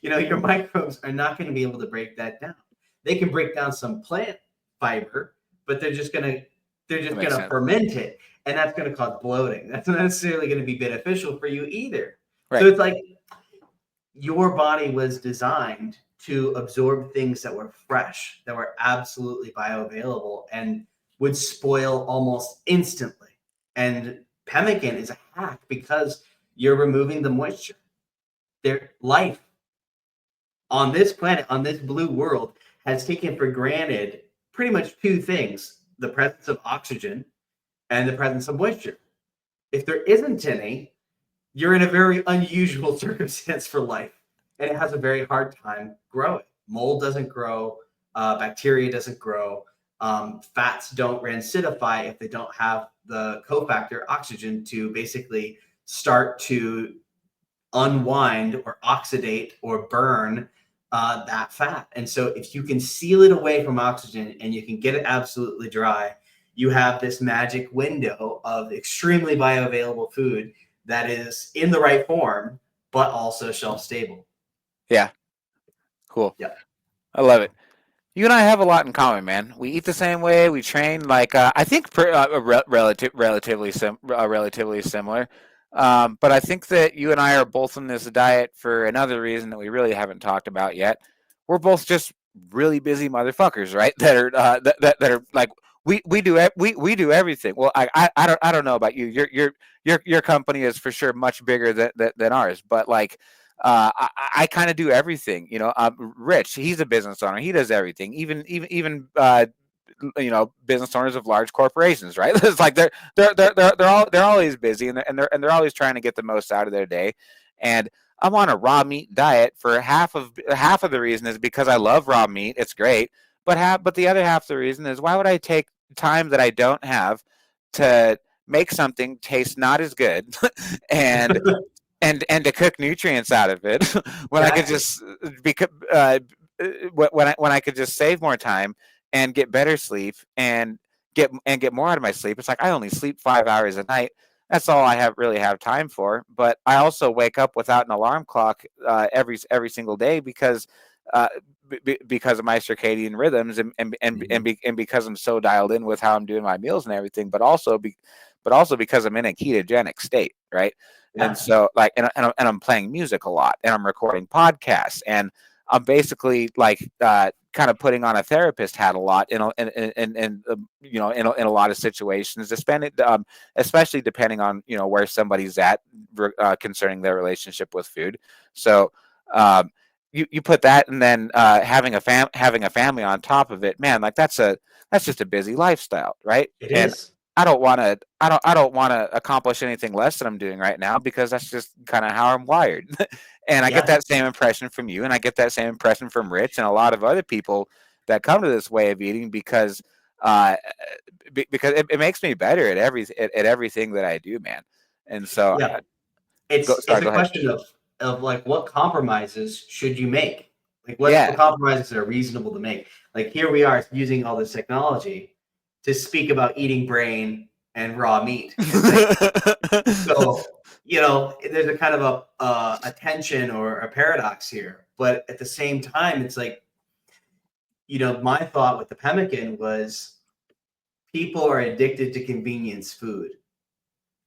Your microbes are not going to be able to break that down. They can break down some plant fiber, but they're just going to ferment it, and that's going to cause bloating. That's not necessarily going to be beneficial for you either. Right. So it's like your body was designed to absorb things that were fresh, that were absolutely bioavailable, and would spoil almost instantly. And pemmican is a hack because you're removing the moisture. Their life on this planet, on this blue world, has taken for granted pretty much two things: the presence of oxygen and the presence of moisture. If there isn't any, you're in a very unusual circumstance for life, and it has a very hard time growing. Mold doesn't grow, bacteria doesn't grow, fats don't rancidify if they don't have the cofactor oxygen to basically start to unwind or oxidate or burn that fat. And so if you can seal it away from oxygen and you can get it absolutely dry, you have this magic window of extremely bioavailable food that is in the right form, but also shelf stable. Yeah. Cool. Yeah. I love it. You and I have a lot in common, man. We eat the same way. We train like I think relatively similar. But I think that you and I are both in this diet for another reason that we really haven't talked about yet. We're both just really busy motherfuckers, right? That are that are like we do everything. Well, I don't know about you. Your company is for sure much bigger than ours, but like. I kind of do everything, you know. Rich, he's a business owner. He does everything, even you know, business owners of large corporations, right? It's like they're always busy and they're always trying to get the most out of their day. And I'm on a raw meat diet for half of the reason is because I love raw meat. It's great, but the other half of the reason is why would I take time that I don't have to make something taste not as good and and to cook nutrients out of it when I could just when I could just save more time and get better sleep and get more out of my sleep. It's like I only sleep 5 hours a night. That's all I really have time for. But I also wake up without an alarm clock every single day because of my circadian rhythms and because I'm so dialed in with how I'm doing my meals and everything. But also because I'm in a ketogenic state, right? Yeah. And so like, and I'm playing music a lot and I'm recording podcasts and I'm basically like, kind of putting on a therapist hat a lot in you know, in a lot of situations to spend it, especially depending on, you know, where somebody's at concerning their relationship with food. So, you put that and then, having a family on top of it, man, like that's just a busy lifestyle, right? It is. I don't want to accomplish anything less than I'm doing right now because that's just kind of how I'm wired. And I get that same impression from you, and I get that same impression from Rich and a lot of other people that come to this way of eating because it makes me better at everything that I do, man. And so it's a question of like what compromises should you make? Like what compromises are reasonable to make? Like here we are using all this technology to speak about eating brain and raw meat. So, you know, there's a kind of a tension or a paradox here. But at the same time, it's like, you know, my thought with the pemmican was people are addicted to convenience food.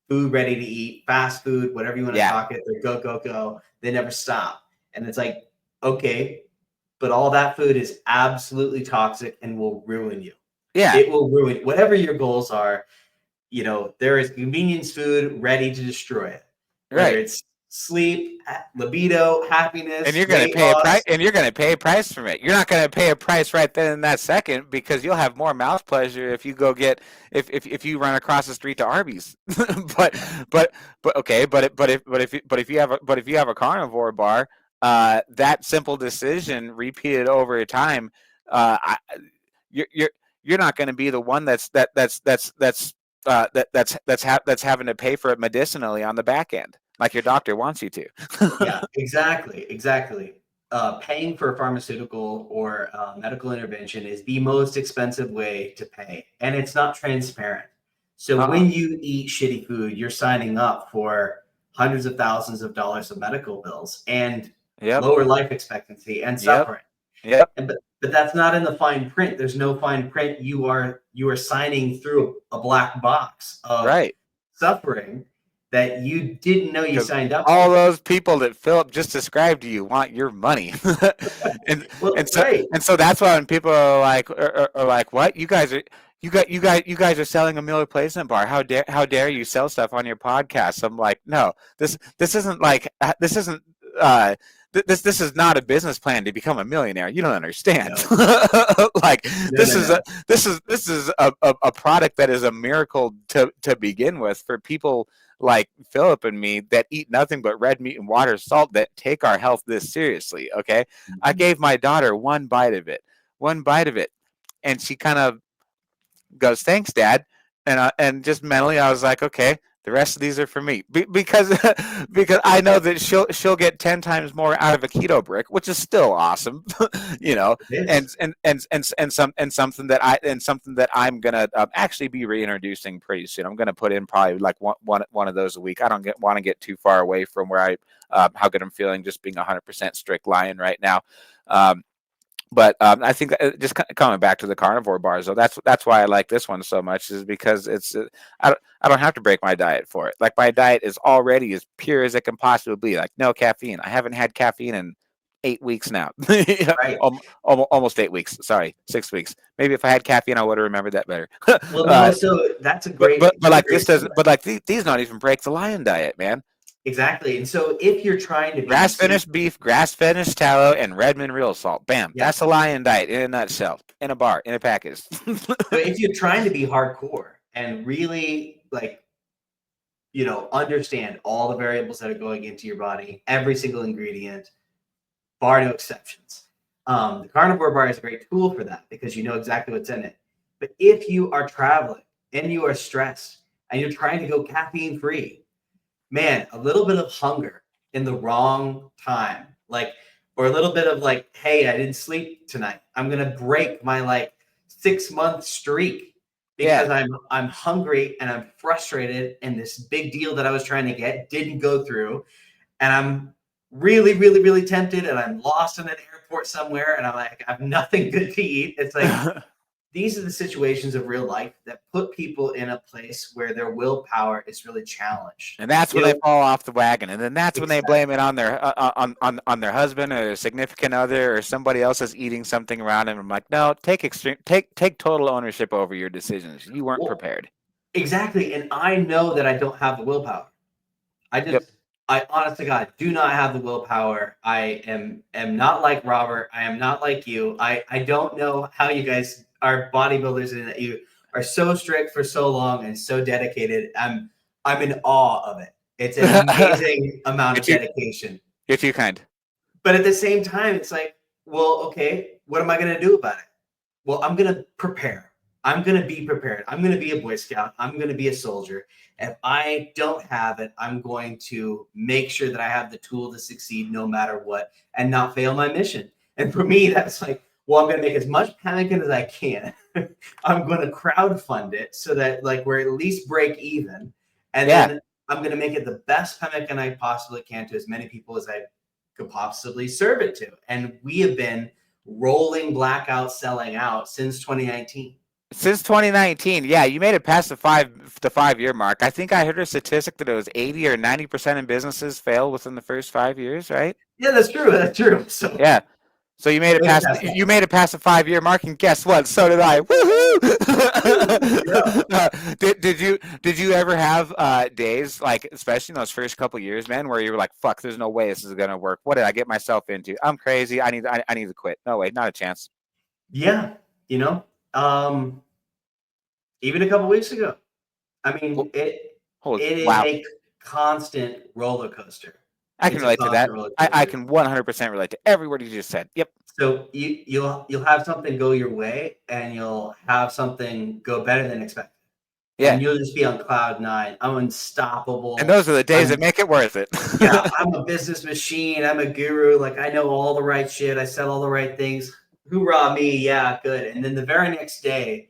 Food ready to eat, fast food, whatever you want to talk it, they're go. They never stop. And it's like, okay, but all that food is absolutely toxic and will ruin you. Yeah. It will ruin whatever your goals are. You know, there is convenience food ready to destroy it. Whether it's sleep, libido, happiness, and you're going to pay a price. And you're going to pay a price from it. You're not going to pay a price right then in that second because you'll have more mouth pleasure if you go get if you run across the street to Arby's. but if you have a carnivore bar, that simple decision repeated over time, you're not going to be the one that's having to pay for it medicinally on the back end, like your doctor wants you to. Yeah, exactly. Paying for a pharmaceutical or medical intervention is the most expensive way to pay, and it's not transparent. So when you eat shitty food, you're signing up for hundreds of thousands of dollars of medical bills and lower life expectancy and suffering. But that's not in the fine print. There's no fine print. You are signing through a black box of suffering that you didn't know you signed up all for. Those people that Phillip just described to you want your money. and so that's why when people are like, what? You guys are selling a meal replacement bar. How dare you sell stuff on your podcast? I'm like, no, this isn't this is not a business plan to become a millionaire. You don't understand. No. Like No, this is a product that is a miracle to begin with for people like Philip and me that eat nothing but red meat and water, salt, that take our health this seriously. Okay, I gave my daughter one bite of it, and she kind of goes, "Thanks, Dad," and just mentally I was like, "Okay, the rest of these are for me," because because I know that she'll get 10 times more out of a keto brick, which is still awesome, you know, and something that I'm gonna actually be reintroducing pretty soon. I'm gonna put in probably like one of those a week. I don't want to get too far away from where how good I'm feeling just being 100% strict lion right now. But I think just coming back to the carnivore bars, though, that's why I like this one so much, is because it's I don't have to break my diet for it. Like, my diet is already as pure as it can possibly be. Like, no caffeine. I haven't had caffeine in 8 weeks now. Right. Almost 8 weeks. Sorry, 6 weeks. Maybe if I had caffeine, I would have remembered that better. Well, no, so that's a great. But like this doesn't. But like these don't even break the lion diet, man. Exactly. And so if you're trying to be grass-finished beef, grass-finished tallow, and Redmond real salt, bam, Yeah. that's a lion diet in a nutshell, in a bar, in a package. But if you're trying to be hardcore and really, like, you know, understand all the variables that are going into your body, every single ingredient, bar no exceptions. The carnivore bar is a great tool for that because you know exactly what's in it. But if you are traveling and you are stressed and you're trying to go caffeine free, man, a little bit of hunger in the wrong time, like, or a little bit of like, hey, I didn't sleep tonight, I'm gonna break my like 6-month streak because I'm hungry and I'm frustrated, and this big deal that I was trying to get didn't go through, and I'm really, really, really tempted, and I'm lost in an airport somewhere, and I'm like, I have nothing good to eat. It's like these are the situations of real life that put people in a place where their willpower is really challenged. And that's when they fall off the wagon. And then that's when they blame it on their on their husband or their significant other or somebody else is eating something around them. I'm like, no, take total ownership over your decisions. You weren't prepared. Exactly. And I know that I don't have the willpower. I honest to God do not have the willpower. I am not like Robert. I am not like you. I don't know how you guys are bodybuilders and that you are so strict for so long and so dedicated. I'm in awe of it. It's an amazing amount of dedication. You're too kind. But at the same time, it's like, well, okay, what am I going to do about it? Well, I'm going to prepare. I'm going to be prepared. I'm going to be a Boy Scout. I'm going to be a soldier. If I don't have it, I'm going to make sure that I have the tool to succeed no matter what and not fail my mission. And for me, that's like, well, I'm going to make as much pemmican as I can. I'm going to crowdfund it so that like we're at least break even. And then I'm going to make it the best pemmican I possibly can to as many people as I could possibly serve it to. And we have been rolling blackout, selling out since 2019. Since 2019, yeah, you made it past the 5-year mark. I think I heard a statistic that it was 80 or 90% of businesses fail within the first 5 years, right? Yeah, that's true. That's true. So yeah, so you made it past the 5-year mark, and guess what? So did I. Woohoo! Did you ever have days like, especially in those first couple years, man, where you were like, "Fuck, there's no way this is gonna work. What did I get myself into? I'm crazy. I need to quit. No way, not a chance." Yeah, you know. Even a couple weeks ago, I mean, it is a constant roller coaster. I can relate to that. I can 100% relate to every word you just said. Yep. So you'll have something go your way, and you'll have something go better than expected. Yeah. And you'll just be on cloud 9. I'm unstoppable. And those are the days that make it worth it. Yeah, I'm a business machine. I'm a guru. Like, I know all the right shit. I sell all the right things. Hoorah me, yeah, good. And then the very next day,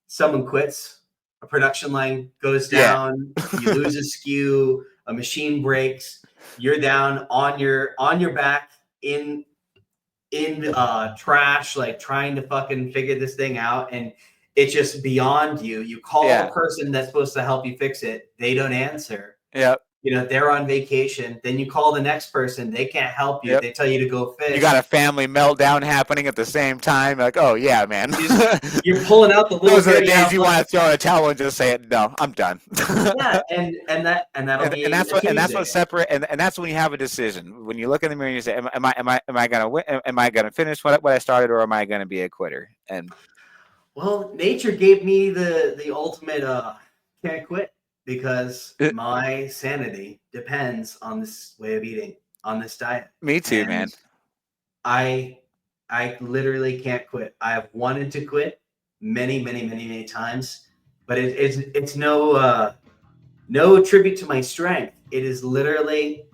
someone quits, a production line goes down, you lose a SKU, a machine breaks, you're down on your back in trash, like trying to fucking figure this thing out, and it's just beyond you. You call the person that's supposed to help you fix it, they don't answer. Yeah. they're on vacation. Then you call the next person. They can't help you. Yep. They tell you to go fish. You got a family meltdown happening at the same time. Like, oh yeah, man. You're pulling out the little. Those are the days you want to throw in a towel and just say, "No, I'm done." Yeah, and that's what separate. And that's when you have a decision. When you look in the mirror and you say, "Am I gonna win? Am I gonna finish what I started, or am I gonna be a quitter?" And well, nature gave me the ultimate can't quit, because my sanity depends on this way of eating, on this diet. Me too, man. I literally can't quit. I've wanted to quit many times, but it's no tribute to my strength. It is literally,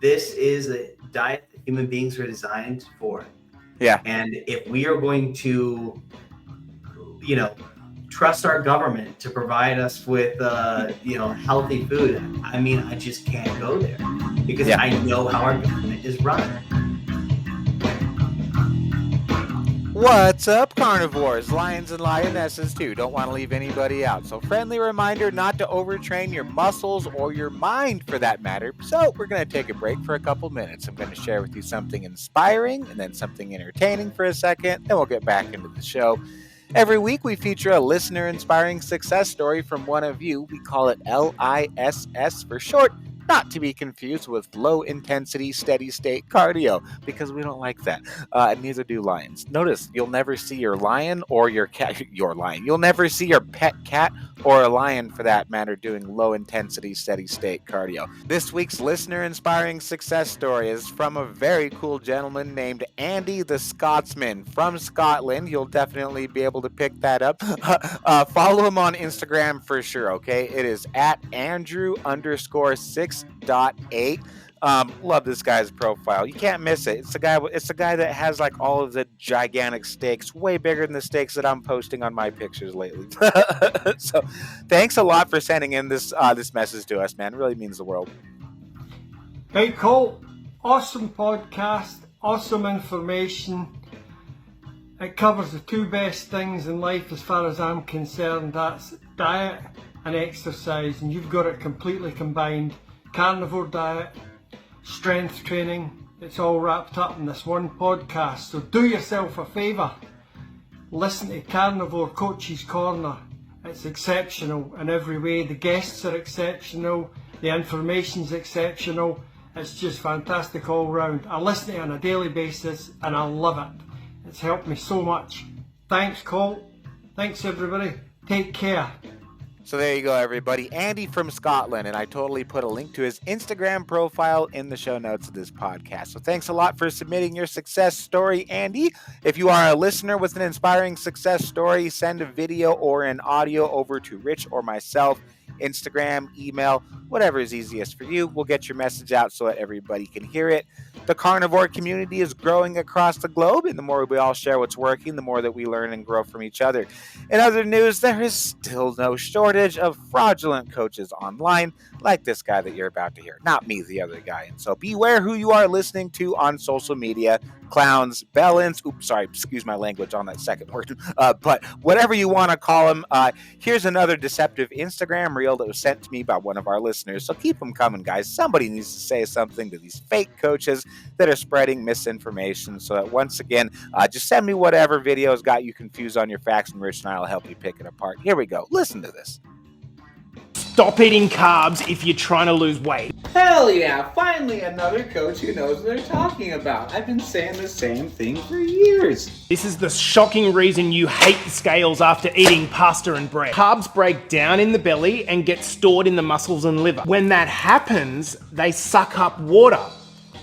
this is a diet that human beings are designed for. Yeah. And if we are going to, trust our government to provide us with, healthy food, I just can't go there, because I know how our government is run. What's up, carnivores, lions and lionesses too? Don't want to leave anybody out. So friendly reminder not to overtrain your muscles or your mind for that matter. So we're going to take a break for a couple minutes. I'm going to share with you something inspiring and then something entertaining for a second. Then we'll get back into the show. Every week we feature a listener-inspiring success story from one of you. We call it LISS for short, not to be confused with low-intensity, steady-state cardio, because we don't like that. Neither do lions. Notice, you'll never see your lion or your cat, You'll never see your pet cat or a lion, for that matter, doing low-intensity, steady-state cardio. This week's listener-inspiring success story is from a very cool gentleman named Andy the Scotsman from Scotland. You'll definitely be able to pick that up. Follow him on Instagram for sure, okay? It is at Andrew_6.8. Love this guy's profile. You can't miss it. It's the guy that has like all of the gigantic steaks, way bigger than the steaks that I'm posting on my pictures lately. So thanks a lot for sending in this message to us, man. It really means the world. Hey Cole, awesome podcast, awesome information. It covers the two best things in life as far as I'm concerned. That's diet and exercise, and you've got it completely combined. Carnivore diet, strength training, it's all wrapped up in this one podcast. So do yourself a favour, listen to Carnivore Coach's Corner. It's exceptional in every way. The guests are exceptional, the information's exceptional. It's just fantastic all round. I listen to it on a daily basis and I love it. It's helped me so much. Thanks Cole, thanks everybody, take care. So there you go, everybody. Andy from Scotland, and I totally put a link to his Instagram profile in the show notes of this podcast. So thanks a lot for submitting your success story, Andy. If you are a listener with an inspiring success story, send a video or an audio over to Rich or myself. Instagram, email, whatever is easiest for you. We'll get your message out so that everybody can hear it. The carnivore community is growing across the globe, and the more we all share what's working, the more that we learn and grow from each other. In other news, there is still no shortage of fraudulent coaches online, like this guy that you're about to hear. Not me, the other guy. And so beware who you are listening to on social media. Clowns, bellends, excuse my language on that second word, but whatever you want to call them. Here's another deceptive Instagram reel that was sent to me by one of our listeners, so keep them coming, guys. Somebody needs to say something to these fake coaches that are spreading misinformation. So that once again, just send me whatever video's got you confused on your facts, and Rich and I will help you pick it apart. Here we go. Listen to this. Stop eating carbs if you're trying to lose weight. Hell yeah, finally another coach who knows what they're talking about. I've been saying the same thing for years. This is the shocking reason you hate the scales after eating pasta and bread. Carbs break down in the belly and get stored in the muscles and liver. When that happens, they suck up water,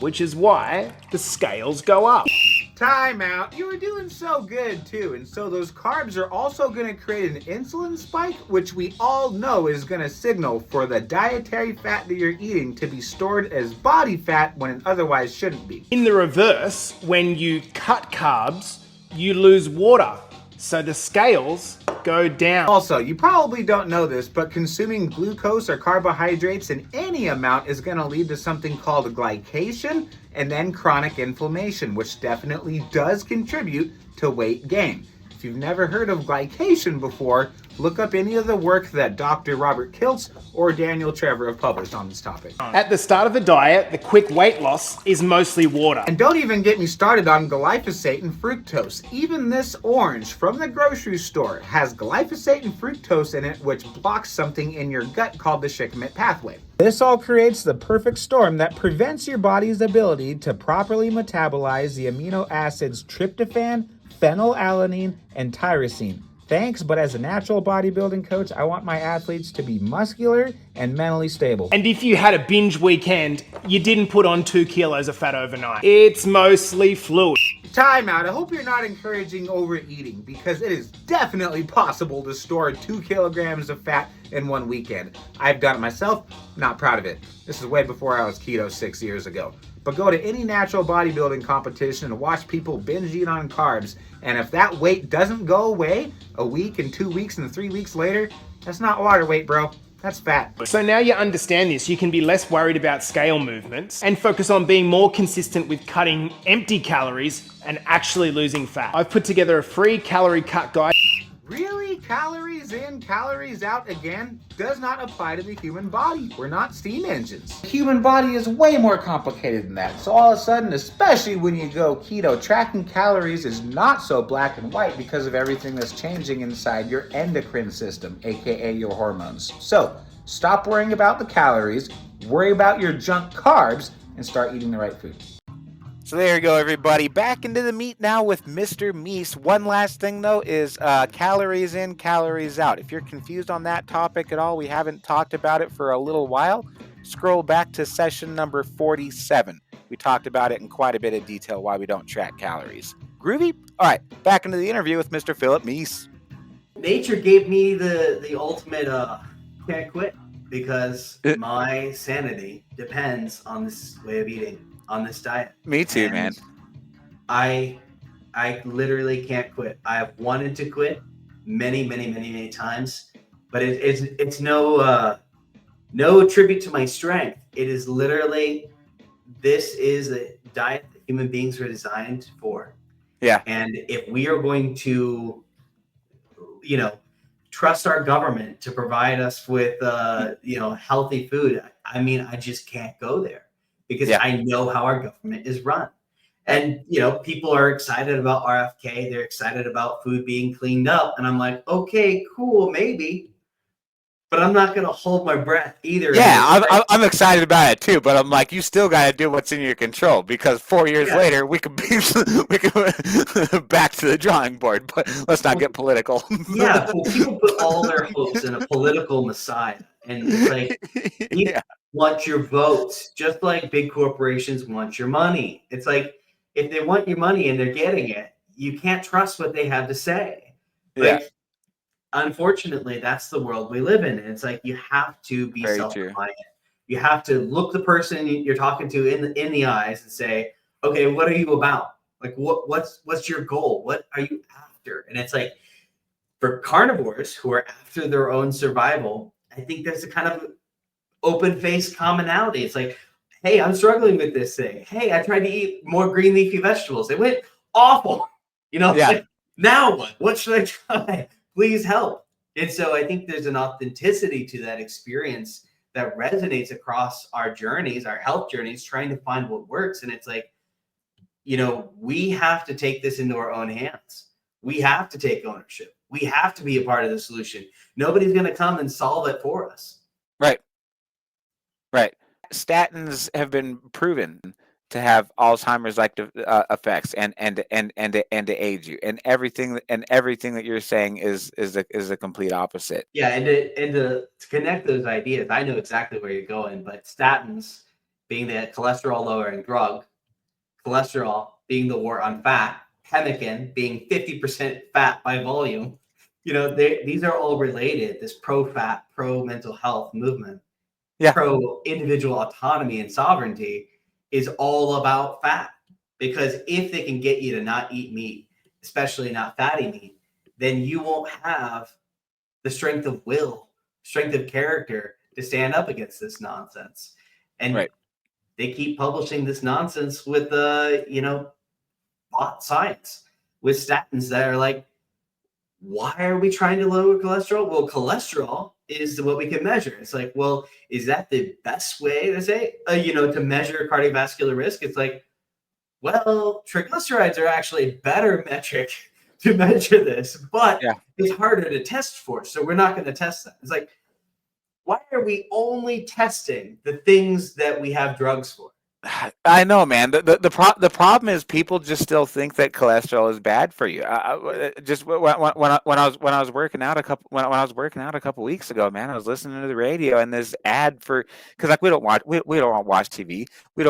which is why the scales go up. Time out. You were doing so good too, and so those carbs are also going to create an insulin spike, which we all know is going to signal for the dietary fat that you're eating to be stored as body fat when it otherwise shouldn't be. In the reverse, when you cut carbs, you lose water, so the scales go down. Also, you probably don't know this, but consuming glucose or carbohydrates in any amount is going to lead to something called glycation and then chronic inflammation, which definitely does contribute to weight gain. If you've never heard of glycation before, look up any of the work that Dr. Robert Kiltz or Daniel Trevor have published on this topic. At the start of the diet, the quick weight loss is mostly water. And don't even get me started on glyphosate and fructose. Even this orange from the grocery store has glyphosate and fructose in it, which blocks something in your gut called the SHIKIMATE pathway. This all creates the perfect storm that prevents your body's ability to properly metabolize the amino acids tryptophan, phenylalanine, and tyrosine. Thanks, but as a natural bodybuilding coach, I want my athletes to be muscular and mentally stable. And if you had a binge weekend, you didn't put on 2 kilos of fat overnight. It's mostly fluid. Time out. I hope you're not encouraging overeating, because it is definitely possible to store 2 kilograms of fat in one weekend. I've done it myself, not proud of it. This is way before I was keto 6 years ago. But go to any natural bodybuilding competition and watch people binge eat on carbs, and if that weight doesn't go away a week and 2 weeks and 3 weeks later, that's not water weight, bro. That's fat. So now you understand this, you can be less worried about scale movements and focus on being more consistent with cutting empty calories and actually losing fat. I've put together a free calorie cut guide. Really? Calories in, calories out again? Does not apply to the human body. We're not steam engines. The human body is way more complicated than that. So all of a sudden, especially when you go keto, tracking calories is not so black and white because of everything that's changing inside your endocrine system, aka your hormones. So stop worrying about the calories, worry about your junk carbs, and start eating the right food. So there you go, everybody. Back into the meat now with Mr. Meece. One last thing, though, is calories in, calories out. If you're confused on that topic at all, we haven't talked about it for a little while. Scroll back to session number 47. We talked about it in quite a bit of detail, why we don't track calories. Groovy? All right, back into the interview with Mr. Phillip Meece. Nature gave me the ultimate can't quit, because my sanity depends on this way of eating, on this diet. Me too, And man. I literally can't quit. I have wanted to quit many times, but it's no tribute to my strength. It is literally, this is a diet that human beings are designed for. Yeah. And if we are going to, trust our government to provide us with, healthy food, I mean, I just can't go there, because I know how our government is run. And, people are excited about RFK. They're excited about food being cleaned up. And I'm like, okay, cool, maybe. But I'm not going to hold my breath either. Yeah, I'm excited about it too, but I'm like, you still got to do what's in your control, because 4 years later we could be back to the drawing board. But let's not get political. Yeah, well, people put all their hopes in a political messiah, and it's like, people want your votes, just like big corporations want your money. It's like, if they want your money and they're getting it, you can't trust what they have to say. Like, unfortunately, that's the world we live in. And it's like, you have to be self-reliant. You have to look the person you're talking to in the eyes and say, okay, what are you about? Like, what's your goal? What are you after? And it's like, for carnivores who are after their own survival, I think there's a kind of open-faced commonality. It's like, hey, I'm struggling with this thing. Hey, I tried to eat more green leafy vegetables. It went awful. Like, now what? What should I try? Please help. And so I think there's an authenticity to that experience that resonates across our journeys, our health journeys, trying to find what works. And it's like, we have to take this into our own hands. We have to take ownership. We have to be a part of the solution. Nobody's going to come and solve it for us. Right. Statins have been proven to have Alzheimer's-like effects and to age you, and everything that you're saying is a complete opposite. Yeah, and to connect those ideas, I know exactly where you're going, but statins being the cholesterol lowering drug, cholesterol being the war on fat, pemmican being 50% fat by volume, these are all related. This pro-fat, pro-mental health movement, pro-individual autonomy and sovereignty is all about fat, because if they can get you to not eat meat, especially not fatty meat, then you won't have the strength of will, strength of character to stand up against this nonsense. And they keep publishing this nonsense with bot science, with statins that are like, why are we trying to lower cholesterol? Well, cholesterol is what we can measure. It's like, well, is that the best way to say, to measure cardiovascular risk? It's like, well, triglycerides are actually a better metric to measure this, but it's harder to test for. So we're not going to test that. It's like, why are we only testing the things that we have drugs for? I know, man. The problem is people just still think that cholesterol is bad for you. Just when I was working out a couple weeks ago, man, I was listening to the radio and this ad for, because like we don't watch TV. We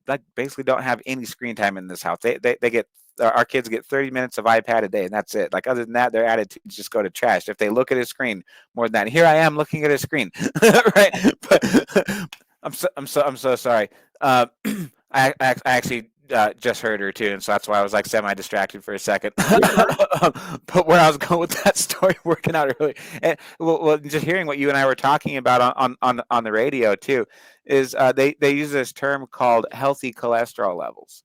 like basically don't have any screen time in this house. They get, our kids get 30 minutes of iPad a day, and that's it. Like other than that, their attitudes just go to trash if they look at a screen more than that. Here I am looking at a screen, right? But I'm so sorry. I actually just heard her too, and so that's why I was like semi-distracted for a second. But where I was going with that story, working out earlier, and well, just hearing what you and I were talking about on the radio too, is they use this term called healthy cholesterol levels,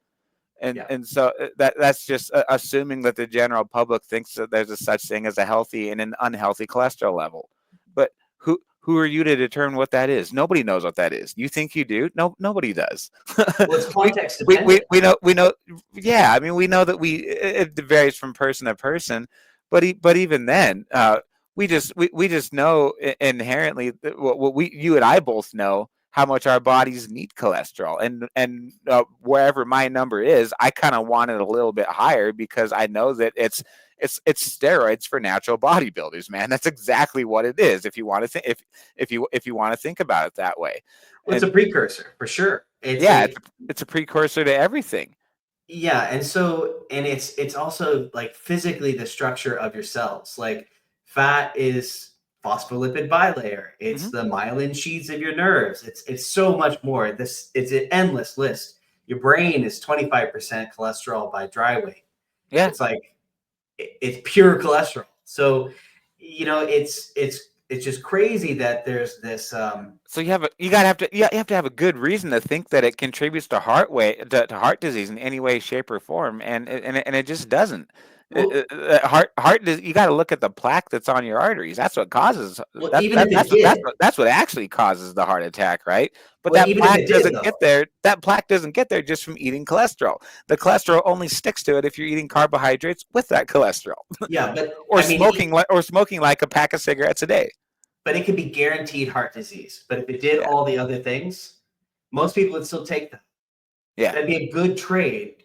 and so that's just assuming that the general public thinks that there's a such thing as a healthy and an unhealthy cholesterol level, but who are you to determine what that is? Nobody knows what that is. You think you do? No, nobody does. Well, it's context dependent. We know. Yeah, I mean, we know that it varies from person to person, but even then, we just know inherently what you and I both know how much our bodies need cholesterol, and wherever my number is, I kind of want it a little bit higher because I know that it's steroids for natural bodybuilders, man. That's exactly what it is. If you want to if you want to think about it that way, it's a precursor for sure. It's a precursor to everything. Yeah, and it's also like physically the structure of your cells. Like fat is phospholipid bilayer. It's the myelin sheaths of your nerves. It's so much more. It's an endless list. Your brain is 25% cholesterol by dry weight. Yeah, it's like it's pure cholesterol. So, it's just crazy that there's this. So you have to have a good reason to think that it contributes to heart disease in any way, shape, or form, and it just doesn't. Well, Heart disease, you got to look at the plaque that's on your arteries. That's what causes. Well, That's what actually causes the heart attack, right? But Well, that plaque doesn't get there. That plaque doesn't get there just from eating cholesterol. The cholesterol only sticks to it if you're eating carbohydrates with that cholesterol. Yeah, but smoking like a pack of cigarettes a day. But it could be guaranteed heart disease. But if it did all the other things, most people would still take that. Yeah, that'd be a good trade,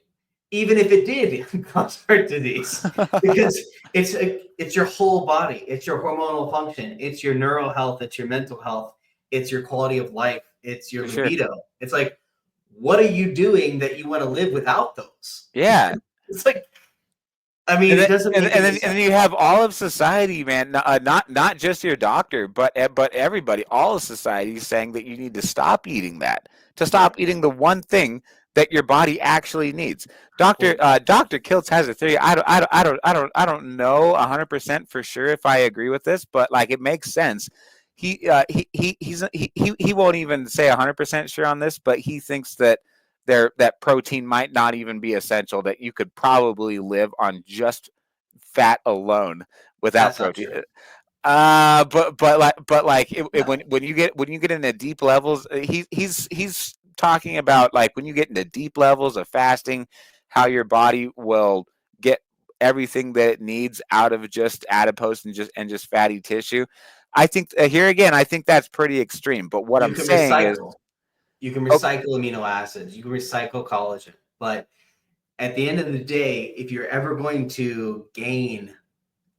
even if it did cause heart disease, because it's your whole body. It's your hormonal function. It's your neural health. It's your mental health. It's your quality of life. It's your libido. Sure. It's like, what are you doing that you want to live without those? Yeah. It's like, I mean, it doesn't. And then you have all of society, man. Not just your doctor, but everybody, all of society is saying that you need to stop eating that, to stop eating the one thing that your body actually needs. Dr. Kiltz has a theory. I don't know 100% for sure if I agree with this, but like it makes sense. He won't even say 100% sure on this, but he thinks that that protein might not even be essential, that you could probably live on just fat alone without protein. When you get into deep levels, he's talking about like when you get into deep levels of fasting, how your body will get everything that it needs out of just adipose and just fatty tissue. I think here again, I think that's pretty extreme. But what I'm saying is, you can recycle amino acids, you can recycle collagen, but at the end of the day, if you're ever going to gain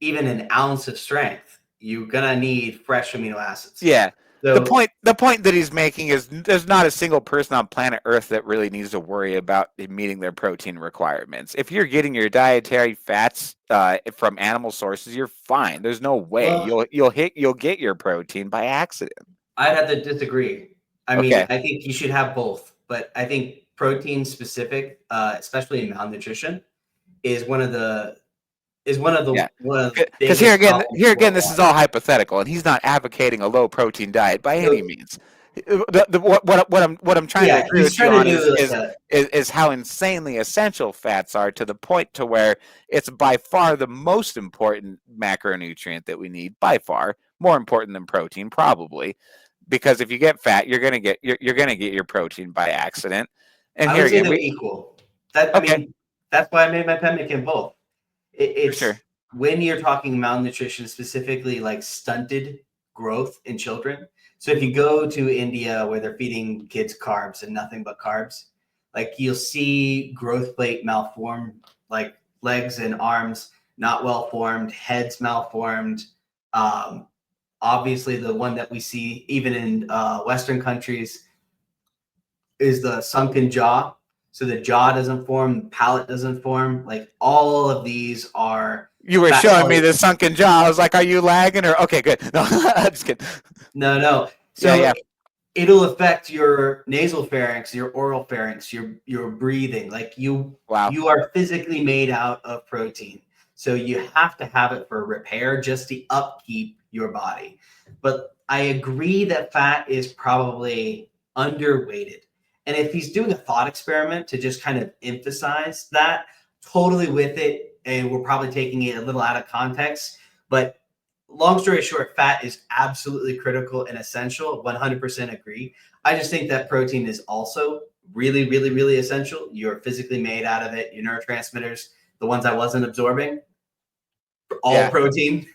even an ounce of strength, you're gonna need fresh amino acids. Yeah. So, the point that he's making is there's not a single person on planet Earth that really needs to worry about meeting their protein requirements. If you're getting your dietary fats from animal sources, you're fine. There's no way you'll get your protein by accident. I'd have to disagree. I mean, I think you should have both, but I think protein specific, especially in malnutrition, is one of the because here again, this is all hypothetical, and he's not advocating a low protein diet by any means. what I'm trying to Yeah, agree he's with you trying to on do like a, is how insanely essential fats are, to the point to where it's by far the most important macronutrient that we need, by far more important than protein, probably, because if you get fat, you're gonna get your protein by accident. And I here would say again, they're equal. That I okay, mean, that's why I made my pemmican both. for sure. It's when you're talking malnutrition, specifically like stunted growth in children. So if you go to India where they're feeding kids carbs and nothing but carbs, like you'll see growth plate malformed, like legs and arms not well formed, heads malformed. Obviously, the one that we see even in Western countries is the sunken jaw. So the jaw doesn't form, the palate doesn't form. Like all of these are. You were showing me the sunken jaw. I was like, "Are you lagging?" Or okay, good. No, I'm just kidding. No. So Yeah. It'll affect your nasal pharynx, your oral pharynx, your breathing. Like you are physically made out of protein. So you have to have it for repair, just to upkeep your body. But I agree that fat is probably underweighted. And if he's doing a thought experiment to just kind of emphasize that, totally with it. And we're probably taking it a little out of context. But long story short, fat is absolutely critical and essential. 100% agree. I just think that protein is also really, really, really essential. You're physically made out of it. Your neurotransmitters, the ones I wasn't absorbing, all protein.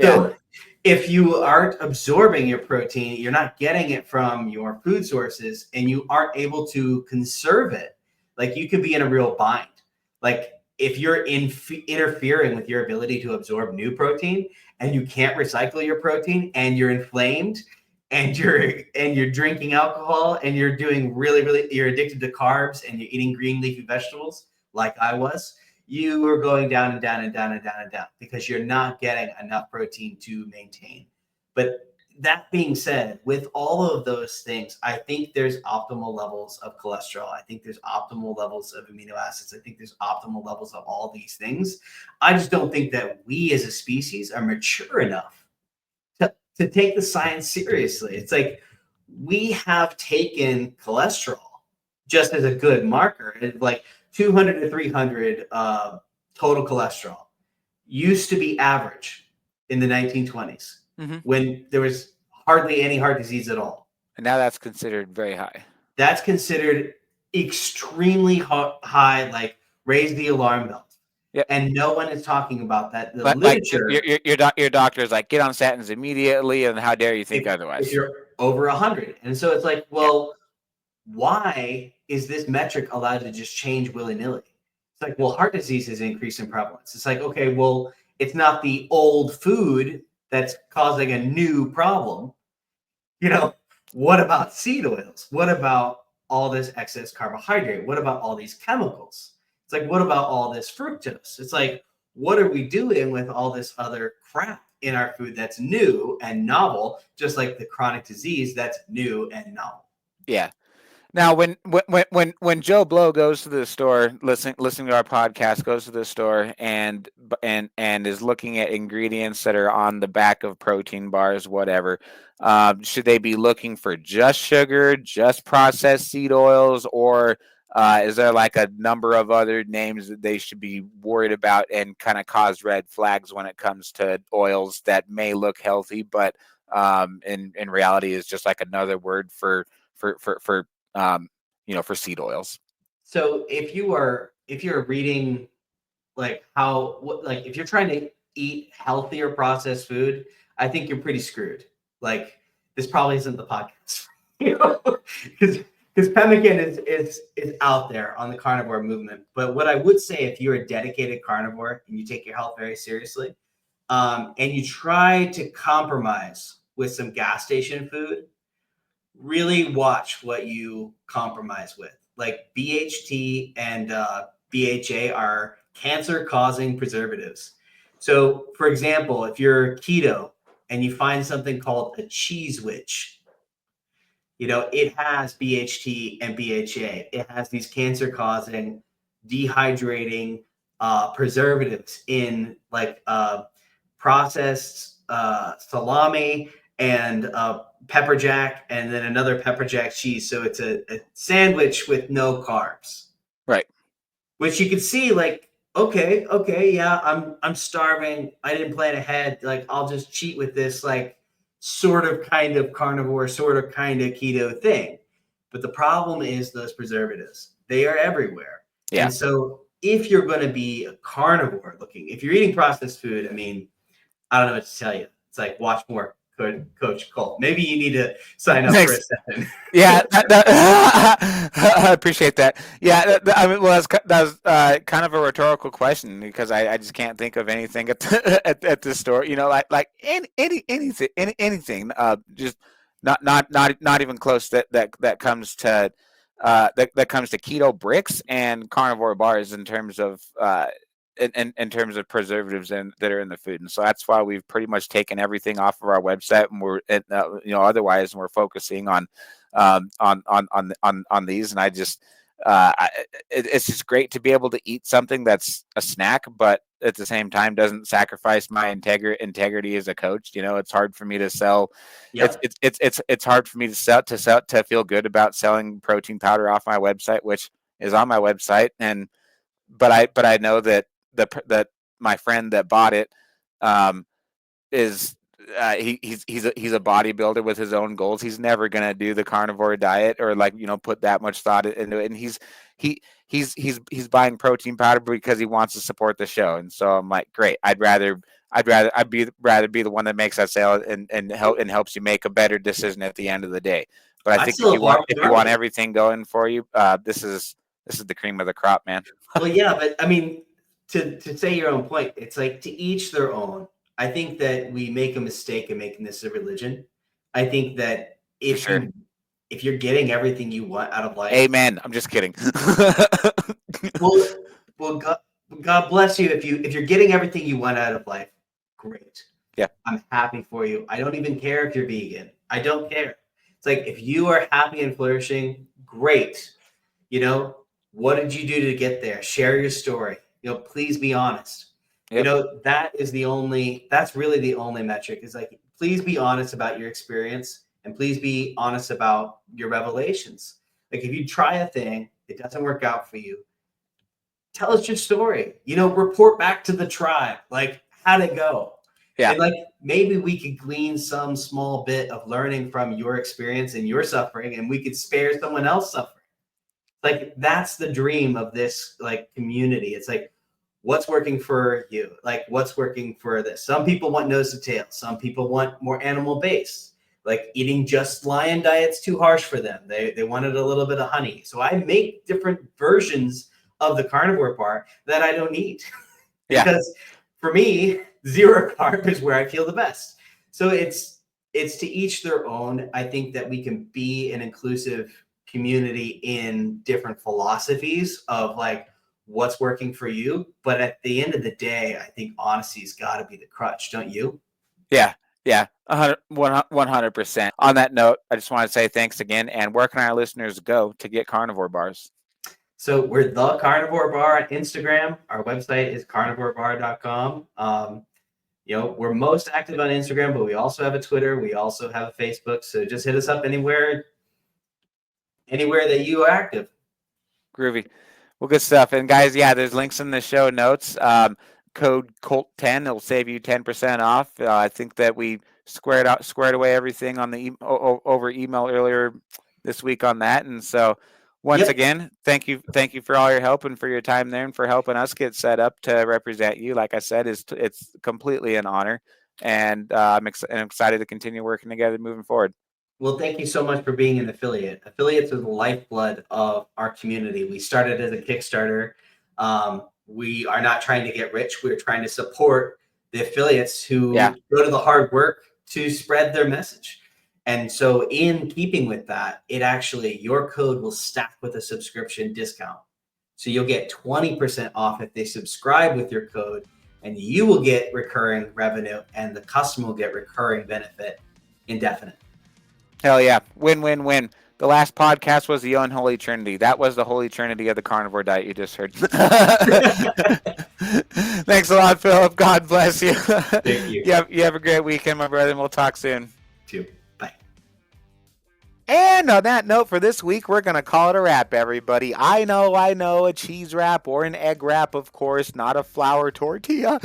So if you aren't absorbing your protein, you're not getting it from your food sources, and you aren't able to conserve it. Like you could be in a real bind. Like if you're interfering with your ability to absorb new protein, and you can't recycle your protein, and you're inflamed, and you're drinking alcohol, and you're doing you're addicted to carbs, and you're eating green leafy vegetables like I was, you are going down and down and down and down and down because you're not getting enough protein to maintain. But that being said, with all of those things, I think there's optimal levels of cholesterol. I think there's optimal levels of amino acids. I think there's optimal levels of all these things. I just don't think that we as a species are mature enough to take the science seriously. It's like we have taken cholesterol just as a good marker. It's like 200 to 300 total cholesterol used to be average in the 1920s. When there was hardly any heart disease at all. And now that's considered very high. That's considered extremely high, like raise the alarm bell. Yep. And no one is talking about that. The literature. Like your doctor is like, get on statins immediately, and how dare you think otherwise? If you're over 100. And so it's like, well, why is this metric allowed to just change willy-nilly? It's like, well, heart disease has increased in prevalence. It's like, okay, well, it's not the old food that's causing a new problem. You know, what about seed oils? What about all this excess carbohydrate? What about all these chemicals? It's like, what about all this fructose? It's like, what are we doing with all this other crap in our food that's new and novel, just like the chronic disease that's new and novel? Yeah. Now, when Joe Blow goes to the store, listening to our podcast, goes to the store and is looking at ingredients that are on the back of protein bars, whatever, should they be looking for just sugar, just processed seed oils, or is there like a number of other names that they should be worried about and kind of cause red flags when it comes to oils that may look healthy, but in reality is just like another word for for seed oils? So if you're reading like if you're trying to eat healthier processed food, I think you're pretty screwed. Like this probably isn't the podcast, because pemmican is out there on the carnivore movement. But what I would say, if you're a dedicated carnivore and you take your health very seriously, and you try to compromise with some gas station food, really watch what you compromise with. Like BHT and BHA are cancer-causing preservatives. So, for example, if you're keto and you find something called a cheese witch, it has BHT and BHA. It has these cancer-causing, dehydrating preservatives in like processed salami and pepper jack, and then another pepper jack cheese. So it's a sandwich with no carbs. Right. Which you can see, like, okay, yeah, I'm starving. I didn't plan ahead. Like, I'll just cheat with this, like, sort of kind of carnivore, sort of kind of keto thing. But the problem is those preservatives. They are everywhere. Yeah. And so if you're going to be a carnivore looking, if you're eating processed food, I mean, I don't know what to tell you. It's like, watch more Coach Cole. Maybe you need to sign up for a session. Yeah, I appreciate that. Yeah, I mean, well, that was kind of a rhetorical question, because I just can't think of anything at the store. You know, like anything. Just not even close that comes to that comes to keto bricks and carnivore bars in terms of in terms of preservatives that are in the food. And so that's why we've pretty much taken everything off of our website, and we're otherwise we're focusing on these. And I just it's just great to be able to eat something that's a snack, but at the same time doesn't sacrifice my integrity as a coach. You know, it's hard for me to sell. Yep. It's hard for me to feel good about selling protein powder off my website, which is on my website. But I know that that my friend that bought it is he's a bodybuilder with his own goals. He's never gonna do the carnivore diet or put that much thought into it. And he's buying protein powder because he wants to support the show. And so I'm like, great. I'd rather be the one that makes that sale and helps you make a better decision at the end of the day. But I think if you want everything going for you, this is the cream of the crop, man. Well, yeah, but I mean, to say your own point, it's like to each their own. I think that we make a mistake in making this a religion. I think that if you're getting everything you want out of life, amen. I'm just kidding. well, God bless you. If you're getting everything you want out of life, great. Yeah, I'm happy for you. I don't even care if you're vegan. I don't care. It's like, if you are happy and flourishing, great. You know, what did you do to get there? Share your story. You know, please be honest. Yep. You know, that's really the only metric, is like, please be honest about your experience, and please be honest about your revelations. Like, if you try a thing, it doesn't work out for you, tell us your story. You know, report back to the tribe. Like, how'd it go? Yeah. And like, maybe we could glean some small bit of learning from your experience and your suffering, and we could spare someone else suffering. Like, that's the dream of this, like, community. It's like, what's working for you? Like, what's working for this? Some people want nose to tail. Some people want more animal based. Like, eating just lion diet's too harsh for them. They wanted a little bit of honey. So I make different versions of the carnivore bar that I don't eat. Yeah. Because for me, zero carb is where I feel the best. So it's to each their own. I think that we can be an inclusive community in different philosophies of like what's working for you. But at the end of the day, I think honesty's got to be the crutch, don't you? Yeah. 100%. On that note, I just want to say thanks again. And where can our listeners go to get carnivore bars? So we're the Carnivore Bar on Instagram. Our website is carnivorebar.com. You know, we're most active on Instagram, but we also have a Twitter. We also have a Facebook. So just hit us up anywhere that you are active. Groovy. Well, good stuff. And guys, yeah, there's links in the show notes. Code COLT10, it'll save you 10% off. I think that we squared away everything on the over email earlier this week on that. And so once again, thank you for all your help and for your time there and for helping us get set up to represent you. Like I said, it's completely an honor, and I'm excited to continue working together moving forward. Well, thank you so much for being an affiliate. Affiliates are the lifeblood of our community. We started as a Kickstarter. We are not trying to get rich. We're trying to support the affiliates who go to the hard work to spread their message. And so in keeping with that, your code will stack with a subscription discount. So you'll get 20% off if they subscribe with your code, and you will get recurring revenue, and the customer will get recurring benefit indefinite. Hell yeah. Win, win, win. The last podcast was the unholy trinity. That was the holy trinity of the carnivore diet you just heard. Thanks a lot, Philip. God bless you. Thank you. You have a great weekend, my brother, and we'll talk soon. too. Bye. And on that note for this week, we're going to call it a wrap, everybody. I know, a cheese wrap or an egg wrap, of course, not a flour tortilla,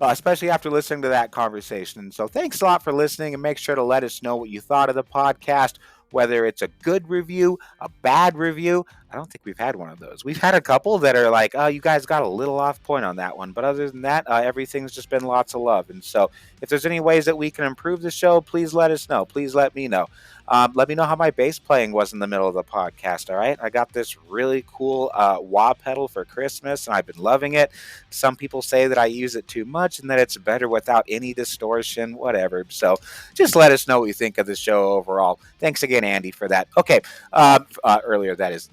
especially after listening to that conversation. So thanks a lot for listening, and make sure to let us know what you thought of the podcast, whether it's a good review, a bad review. I don't think we've had one of those. We've had a couple that are like, oh, you guys got a little off point on that one. But other than that, everything's just been lots of love. And so if there's any ways that we can improve the show, please let us know. Please let me know. Let me know how my bass playing was in the middle of the podcast, all right? I got this really cool wah pedal for Christmas, and I've been loving it. Some people say that I use it too much and that it's better without any distortion, whatever. So just let us know what you think of the show overall. Thanks again, Andy, for that. Okay, earlier, that is.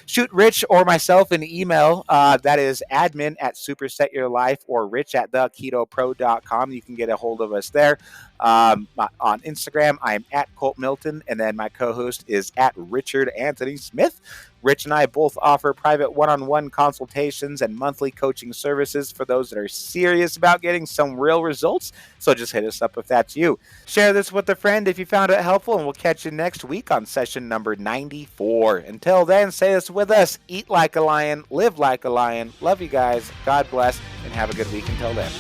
Shoot Rich or myself an email. That is admin@supersetyourlife or rich@theketopro.com. You can get a hold of us there. On Instagram, I'm @ColtMilton, and then my co-host is @RichardAnthonySmith. Rich and I both offer private one-on-one consultations and monthly coaching services for those that are serious about getting some real results. So just hit us up if that's you. Share this with a friend if you found it helpful, and we'll catch you next week on session number 94. Until then, say this with us: eat like a lion, live like a lion. Love you guys. God bless, and have a good week until then.